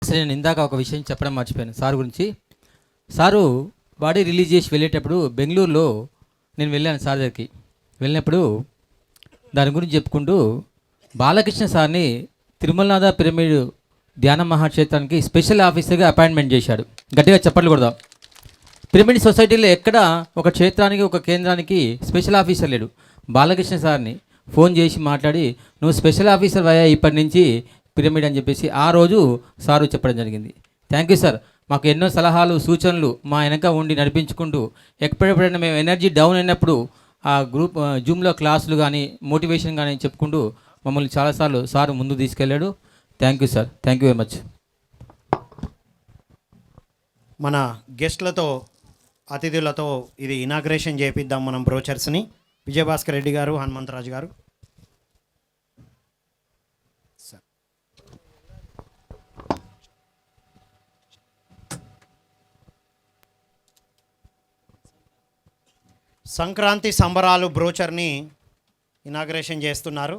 అసలు నేను ఇందాక ఒక విషయం చెప్పడం మర్చిపోయాను సార్ గురించి. సారు బాడీ రిలీజ్ చేసి వెళ్ళేటప్పుడు బెంగళూరులో నేను వెళ్ళాను సార్ దగ్గరికి. వెళ్ళినప్పుడు దాని గురించి చెప్పుకుంటూ బాలకృష్ణ సార్ని తిరుమలనాథ పిరమిడ్ ధ్యాన మహాక్షేత్రానికి స్పెషల్ ఆఫీసర్గా అపాయింట్మెంట్ చేశాడు. గట్టిగా చెప్పట్లు కొడదాం. పిరమిడ్ సొసైటీలో ఎక్కడ ఒక క్షేత్రానికి ఒక కేంద్రానికి స్పెషల్ ఆఫీసర్ లేడు. బాలకృష్ణ సార్ని ఫోన్ చేసి మాట్లాడి నువ్వు స్పెషల్ ఆఫీసర్ అయ్యా ఇప్పటి నుంచి పిరమిడ్ అని చెప్పేసి ఆ రోజు సారు చెప్పడం జరిగింది. Thank you sir. మాకు ఎన్నో సలహాలు సూచనలు మా వెనక ఉండి నడిపించుకుంటూ ఎప్పుడెప్పుడైనా మేము ఎనర్జీ డౌన్ అయినప్పుడు ఆ గ్రూప్ జూమ్లో క్లాసులు కానీ మోటివేషన్ కానీ చెప్పుకుంటూ మమ్మల్ని చాలాసార్లు సార్ ముందు తీసుకెళ్ళాడు. Thank you sir. Thank you very much. మన గెస్ట్లతో అతిథులతో ఇది ఇనాగ్రేషన్ చేపిద్దాం మనం బ్రోచర్స్ని. విజయభాస్కర్ రెడ్డి గారు, హనుమంతరాజు గారు. సంక్రాంతి సంబరాలు బ్రోచర్ని ఇనాగ్రేషన్ చేస్తున్నారు.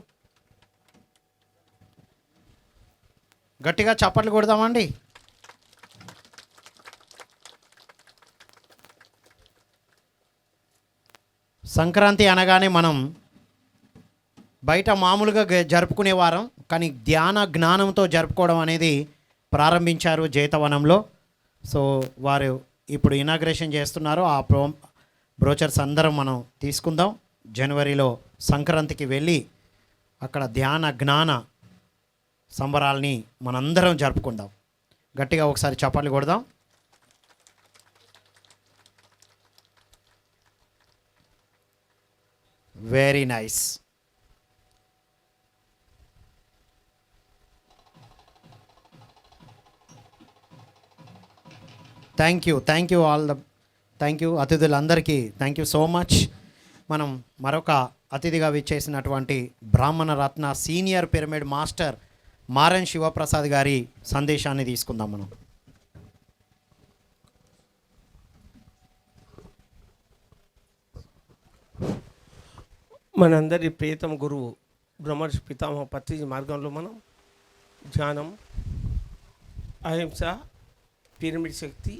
గట్టిగా చప్పట్లు కొడదామండి. సంక్రాంతి అనగానే మనం బయట మామూలుగా జరుపుకునే వారం, కానీ ధ్యాన జ్ఞానంతో జరుపుకోవడం అనేది ప్రారంభించారు జైతవనంలో. సో వారు ఇప్పుడు ఇనాగ్రేషన్ చేస్తున్నారు. ఆ బ్రోచర్స్ అందరం మనం తీసుకుందాం. జనవరిలో సంక్రాంతికి వెళ్ళి అక్కడ ధ్యాన జ్ఞాన సంబరాల్ని మనందరం జరుపుకుందాం. గట్టిగా ఒకసారి చప్పట్లు కొడదాం. Very nice. Thank you all the thank you అతిథులందరికీ థ్యాంక్ యూ సో మచ్. మనం మరొక అతిథిగా విచ్చేసినటువంటి బ్రాహ్మణ రత్న senior pyramid master Maran Shivaprasad గారి సందేశాన్ని తీసుకుందాం మనం. మనందరి ప్రియతమ గురువు బ్రహ్మర్షి పితామహ పత్రిజీ మార్గంలో మనం ధ్యానం, అహింస, పిరమిడ్ శక్తి,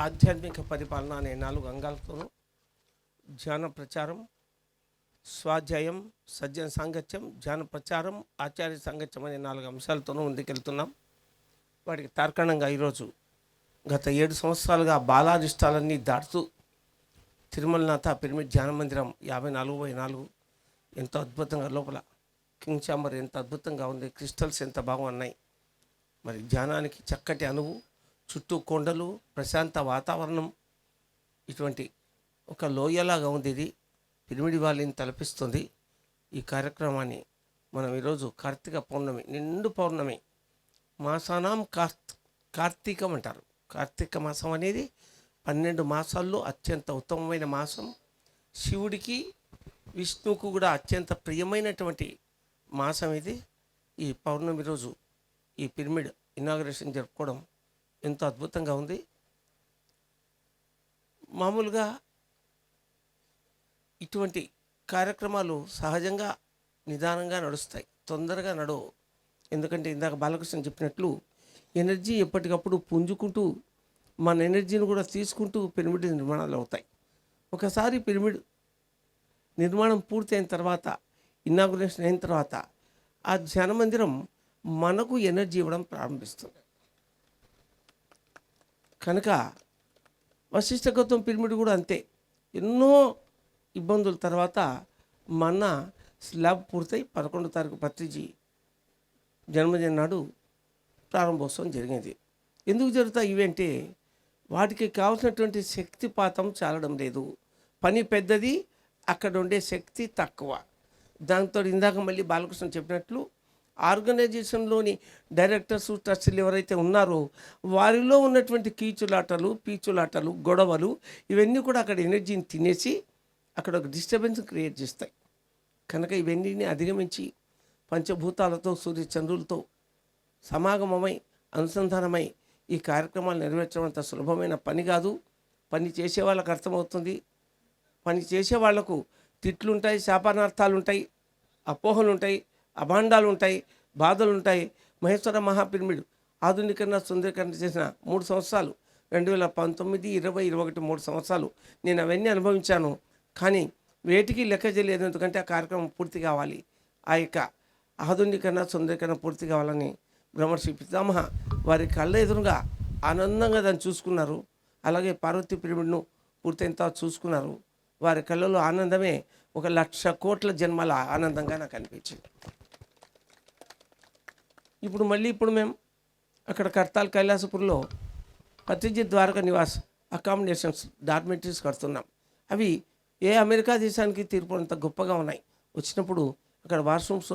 ఆధ్యాత్మిక పరిపాలన అనే 4 అంగాలతోనూ ధ్యాన ప్రచారం, స్వాధ్యాయం, సజ్జన సాంగత్యం, ధ్యాన ప్రచారం, ఆచార్య సాంగత్యం అనే 4 అంశాలతోనూ ముందుకెళ్తున్నాం. వాటికి తార్కాణంగా ఈరోజు గత 7 సంవత్సరాలుగా బాలారిష్టాలన్నీ దాటుతూ తిరుమలనాథ పిరమిడ్ ధ్యాన మందిరం 54/4 ఎంతో అద్భుతంగా, లోపల కింగ్ ఛాంబర్ ఎంత అద్భుతంగా ఉంది, క్రిస్టల్స్ ఎంత బాగున్నాయి. మరి ధ్యానానికి చక్కటి అనువు, చుట్టూ కొండలు, ప్రశాంత వాతావరణం, ఇటువంటి ఒక లోయలాగా ఉంది. ఇది పిరమిడ్ వ్యాలీని తలపిస్తుంది. ఈ కార్యక్రమాన్ని మనం ఈరోజు కార్తీక పౌర్ణమి, నిండు పౌర్ణమి, మాసానాం కార్తీకం అంటారు. కార్తీక మాసం అనేది 12 మాసాల్లో అత్యంత ఉత్తమమైన మాసం. శివుడికి విష్ణువుకు కూడా అత్యంత ప్రియమైనటువంటి మాసం ఇది. ఈ పౌర్ణమి రోజు ఈ పిరమిడ్ ఇనాగ్రేషన్ జరుపుకోవడం ఎంతో అద్భుతంగా ఉంది. మామూలుగా ఇటువంటి కార్యక్రమాలు సహజంగా నిదానంగా నడుస్తాయి, తొందరగా నడవు. ఎందుకంటే ఇందాక బాలకృష్ణ చెప్పినట్లు ఎనర్జీ ఎప్పటికప్పుడు పుంజుకుంటూ మన ఎనర్జీని కూడా తీసుకుంటూ పిరమిడ్ నిర్మాణాలు అవుతాయి. ఒకసారి పిరమిడ్ నిర్మాణం పూర్తయిన తర్వాత, ఇనాగ్రేషన్ అయిన తర్వాత ఆ ధ్యాన మందిరం మనకు ఎనర్జీ ఇవ్వడం ప్రారంభిస్తుంది. కనుక వశిష్ఠ గౌతమ పిరమిడ్ కూడా అంతే. ఎన్నో ఇబ్బందుల తర్వాత మన స్లాబ్ పూర్తయి 11వ తారీఖు పత్రిజీ జన్మదిన నాడు ప్రారంభోత్సవం జరిగింది. ఎందుకు జరుగుతాయి ఇవి అంటే, వాటికి కావాల్సినటువంటి శక్తిపాతం చాలడం లేదు. పని పెద్దది, అక్కడ ఉండే శక్తి తక్కువ. దాంతో ఇందాక మళ్ళీ బాలకృష్ణ చెప్పినట్లు ఆర్గనైజేషన్లోని డైరెక్టర్స్, ట్రస్టీలు ఎవరైతే ఉన్నారో వారిలో ఉన్నటువంటి కీచులాటలు, పీచులాటలు, గొడవలు ఇవన్నీ కూడా అక్కడ ఎనర్జీని తినేసి అక్కడ ఒక డిస్టర్బెన్స్ క్రియేట్ చేస్తాయి. కనుక ఇవన్నీ అధిగమించి పంచభూతాలతో, సూర్య చంద్రులతో సమాగమమై, అనుసంధానమై ఈ కార్యక్రమాలు నెరవేర్చడం అంత సులభమైన పని కాదు. పని చేసే వాళ్ళకు అర్థమవుతుంది. పని చేసే వాళ్లకు తిట్లుంటాయి, శాపనార్థాలు ఉంటాయి, అపోహలు ఉంటాయి, అభాండాలు ఉంటాయి, బాధలు ఉంటాయి. మహేశ్వర మహాపిరమిడ్ ఆధునీకరణ సుందరీకరణ చేసిన 3 సంవత్సరాలు 2019, 20, 21 3 సంవత్సరాలు నేను అవన్నీ అనుభవించాను. కానీ వేటికి లెక్క చేయలేదు, ఎందుకంటే ఆ కార్యక్రమం పూర్తి కావాలి, ఆ యొక్క ఆధునీకరణ సుందరీకరణ పూర్తి కావాలని బ్రహ్మర్షి పితామహ వారి కళ్ళ ఎదురుగా ఆనందంగా దాన్ని చూసుకున్నారు. అలాగే పార్వతీ పిరమిడ్ను పూర్తయిన తర్వాత చూసుకున్నారు. వారి కళ్ళలో ఆనందమే 1,00,000 కోట్ల జన్మల ఆనందంగా నాకు అనిపించింది. ఇప్పుడు మేము అక్కడ కర్తాల్ కైలాసపూర్లో పత్రిజిత్ ద్వారకా నివాస్ అకామిడేషన్స్ డార్మెటరీస్ కడుతున్నాం. అవి ఏ అమెరికా దేశానికి తీర్పునంత గొప్పగా ఉన్నాయి. వచ్చినప్పుడు అక్కడ వాష్రూమ్స్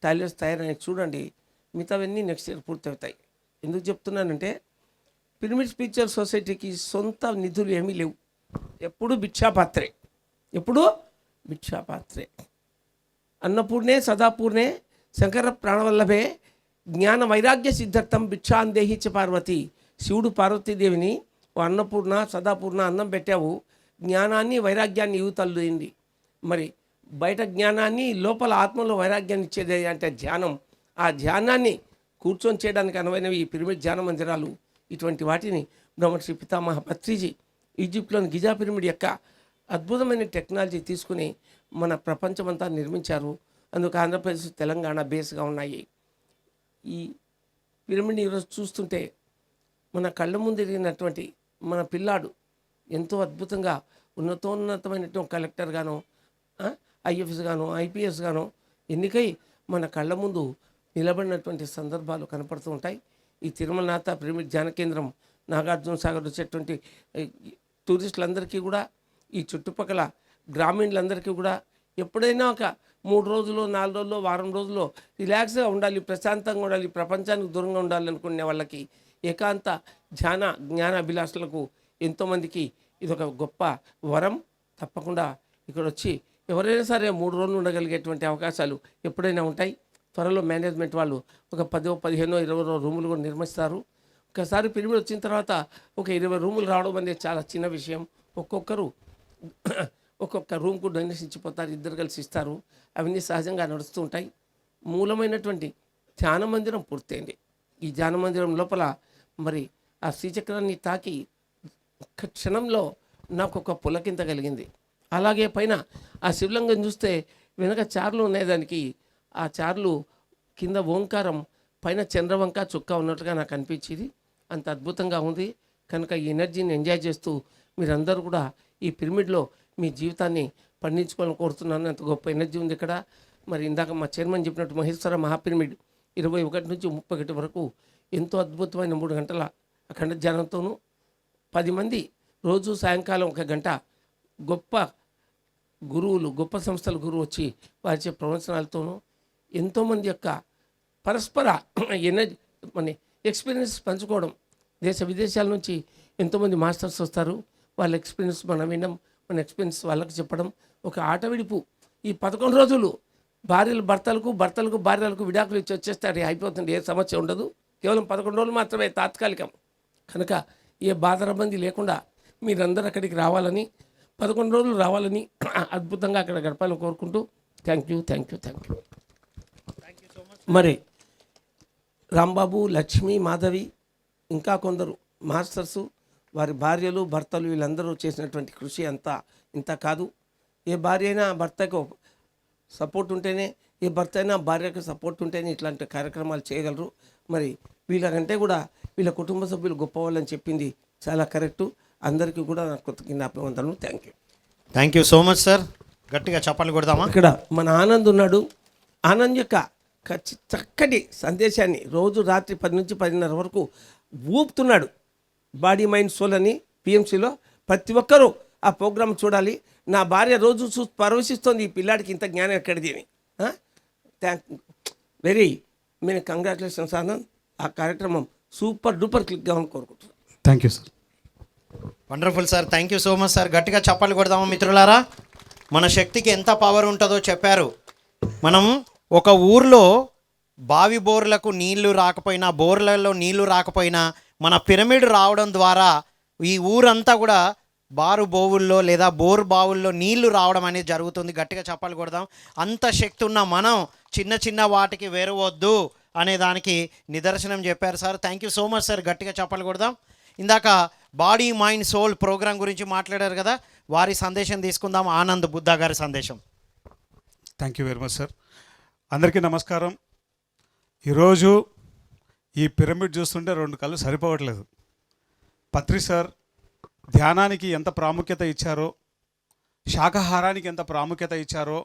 టాయిలెట్స్ తయారని చూడండి. మిగతావన్నీ నెక్స్ట్ ఇయర్ పూర్తవుతాయి. ఎందుకు చెప్తున్నానంటే పిరమిడ్ స్పిరిచువల్ సొసైటీకి సొంత నిధులు ఏమీ లేవు. ఎప్పుడు భిక్షాపాత్రే, అన్నపూర్ణే సదాపూర్ణే శంకర ప్రాణవల్లభే జ్ఞాన వైరాగ్య సిద్ధార్థం భిక్షాందేహి చ పార్వతి. శివుడు పార్వతీదేవిని ఓ అన్నపూర్ణ సదాపూర్ణ అన్నం పెట్టావు, జ్ఞానాన్ని వైరాగ్యాన్ని యువతల్లుంది. మరి బయట జ్ఞానాన్ని లోపల ఆత్మలో వైరాగ్యాన్ని ఇచ్చేది అంటే ధ్యానం. ఆ ధ్యానాన్ని కూర్చొని చేయడానికి అనువైనవి ఈ పిరమిడ్ ధ్యాన మందిరాలు. ఇటువంటి వాటిని బ్రహ్మర్షి పితామహ పత్రిజీ ఈజిప్ట్లోని గిజా పిరమిడ్ యొక్క అద్భుతమైన టెక్నాలజీ తీసుకుని మన ప్రపంచమంతా నిర్మించారు. అందుకు ఆంధ్రప్రదేశ్ తెలంగాణ బేస్గా ఉన్నాయి. ఈ పిరమిడ్ని ఈరోజు చూస్తుంటే మన కళ్ళ ముందు ఎదిగినటువంటి మన పిల్లాడు ఎంతో అద్భుతంగా ఉన్నతమైనటువంటి కలెక్టర్ గానో ఐఎఫ్ఎస్ గానో ఐపీఎస్ గానో ఎన్నికై మన కళ్ళ ముందు నిలబడినటువంటి సందర్భాలు కనపడుతూ ఉంటాయి. ఈ తిరుమలనాథ పిరమిడ్ ధ్యాన కేంద్రం నాగార్జున సాగర్ వచ్చేటువంటి టూరిస్టులందరికీ కూడా, ఈ చుట్టుపక్కల గ్రామీణులందరికీ కూడా ఎప్పుడైనా ఒక 3 రోజులు 4 రోజులు వారం రోజుల్లో రిలాక్స్గా ఉండాలి, ప్రశాంతంగా ఉండాలి, ప్రపంచానికి దూరంగా ఉండాలి అనుకునే వాళ్ళకి, ఏకాంత జ్ఞాన అభిలాషులకు ఎంతోమందికి ఇదొక గొప్ప వరం. తప్పకుండా ఇక్కడ వచ్చి ఎవరైనా సరే 3 రోజులు ఉండగలిగేటువంటి అవకాశాలు ఎప్పుడైనా ఉంటాయి. త్వరలో మేనేజ్మెంట్ వాళ్ళు ఒక 10, 15, 20 రూములు కూడా నిర్మిస్తారు. ఒకసారి పిరమిడ్ వచ్చిన తర్వాత ఒక 20 రూములు రావడం అనేది చాలా చిన్న విషయం. ఒక్కొక్కరు ఒక్కొక్క రూమ్కు డొనేషన్ ఇచ్చిపోతారు, 2 కలిసి ఇస్తారు. అవన్నీ సహజంగా నడుస్తూ ఉంటాయి. మూలమైనటువంటి ధ్యాన మందిరం పూర్తయింది. ఈ ధ్యాన మందిరం లోపల మరి ఆ శ్రీచక్రాన్ని తాకి ఒక్క క్షణంలో నాకు ఒక పులకింత కలిగింది. అలాగే పైన ఆ శివలింగం చూస్తే వెనక చార్లు ఉన్నాయి, దానికి ఆ చార్లు కింద ఓంకారం, పైన చంద్రవంక చుక్క ఉన్నట్టుగా నాకు అనిపించింది. అంత అద్భుతంగా ఉంది. కనుక ఈ ఎనర్జీని ఎంజాయ్ చేస్తూ మీరందరూ కూడా ఈ పిరమిడ్లో మీ జీవితాన్ని పండించుకోవాలని కోరుతున్నాను. అంత గొప్ప ఎనర్జీ ఉంది ఇక్కడ. మరి ఇందాక మా చైర్మన్ చెప్పినట్టు మహేశ్వర మహాపిరమిడ్ 21 నుంచి 31 వరకు ఎంతో అద్భుతమైన 3 గంటల అఖండ ధ్యానంతోనూ 10 మంది రోజు సాయంకాలం 1 గంట గొప్ప గురువులు, గొప్ప సంస్థల గురువు వచ్చి వారిచే ప్రవచనాలతోనూ ఎంతోమంది యొక్క పరస్పర ఎనర్జీ మన ఎక్స్పీరియన్స్ పంచుకోవడం. దేశ విదేశాల నుంచి ఎంతోమంది మాస్టర్స్ వస్తారు. వాళ్ళ ఎక్స్పీరియన్స్ మనం వినడం, మన ఎక్స్పీరియన్స్ వాళ్ళకి చెప్పడం. ఒక ఆట విడుపు. ఈ 11 రోజులు భార్యలు భర్తలకు భార్యలకు విడాకులు ఇచ్చి వచ్చేస్తారు, అయిపోతుంది, ఏ సమస్య ఉండదు. కేవలం 11 రోజులు మాత్రమే తాత్కాలికం. కనుక ఏ బాధరబంది లేకుండా మీరందరూ అక్కడికి రావాలని, 11 రోజులు రావాలని, అద్భుతంగా అక్కడ గడపాలని కోరుకుంటూ థ్యాంక్ యూ. మరి రాంబాబు, లక్ష్మి, మాధవి ఇంకా కొందరు మాస్టర్సు, వారి భార్యలు భర్తలు వీళ్ళందరూ చేసినటువంటి కృషి అంతా ఇంత కాదు. ఏ భార్య అయినా భర్తకు సపోర్ట్ ఉంటేనే, ఏ భర్త అయినా భార్యకు సపోర్ట్ ఉంటేనే ఇట్లాంటి కార్యక్రమాలు చేయగలరు. మరి వీళ్ళకంటే కూడా వీళ్ళ కుటుంబ సభ్యులు గొప్పవాళ్ళని చెప్పింది చాలా కరెక్టు. అందరికీ కూడా నాకు కృతజ్ఞతలు. Thank you so much sir. గట్టిగా చప్పట్లు కొడదామా? ఇక్కడ మన ఆనంద్ ఉన్నాడు. ఆనంద్ యొక్క చక్కటి సందేశాన్ని రోజు రాత్రి 10 నుంచి 10:30 వరకు ఊపుతున్నాడు. బాడీ మైండ్ సోల్ అని పిఎంసీలో ప్రతి ఒక్కరూ ఆ ప్రోగ్రామ్ చూడాలి. నా భార్య రోజు చూసి పరవశిస్తోంది, ఈ పిల్లాడికి ఇంత జ్ఞానం ఎక్కడిది అని. Very many congratulations Anand. ఆ కార్యక్రమం సూపర్ డూపర్ క్లిక్గా అని కోరుకుంటున్నాను. Thank you sir. Wonderful sir. Thank you so much sir. గట్టిగా చప్పట్లు కొడదామా మిత్రులారా? మన శక్తికి ఎంత పవర్ ఉంటుందో చెప్పారు. మనం ఒక ఊర్లో బావి బోర్లకు నీళ్లు రాకపోయినా, బోర్లలో నీళ్లు రాకపోయినా మన పిరమిడ్ రావడం ద్వారా ఈ ఊరంతా కూడా బారు బోవుల్లో లేదా బోర్ బావుల్లో నీళ్లు రావడం అనేది జరుగుతుంది. గట్టిగా చప్పట్లు కొడదాం. అంత శక్తి ఉన్న మనం చిన్న చిన్న వాటికి వేరవద్దు. అనే దానికి నిదర్శనం చెప్పారు sir. Thank you so much sir. గట్టిగా చెప్పాలి కొడదాం. ఇందాక బాడీ మైండ్ సోల్ ప్రోగ్రాం గురించి మాట్లాడారు కదా, వారి సందేశం తీసుకుందాం. ఆనంద్ బుద్ధ గారి సందేశం. Thank you very much sir. అందరికీ నమస్కారం. ఈరోజు ఈ పిరమిడ్ చూస్తుంటే రెండు కళ్ళు సరిపోవట్లేదు. పత్రి సార్ ధ్యానానికి ఎంత ప్రాముఖ్యత ఇచ్చారో, శాకాహారానికి ఎంత ప్రాముఖ్యత ఇచ్చారో,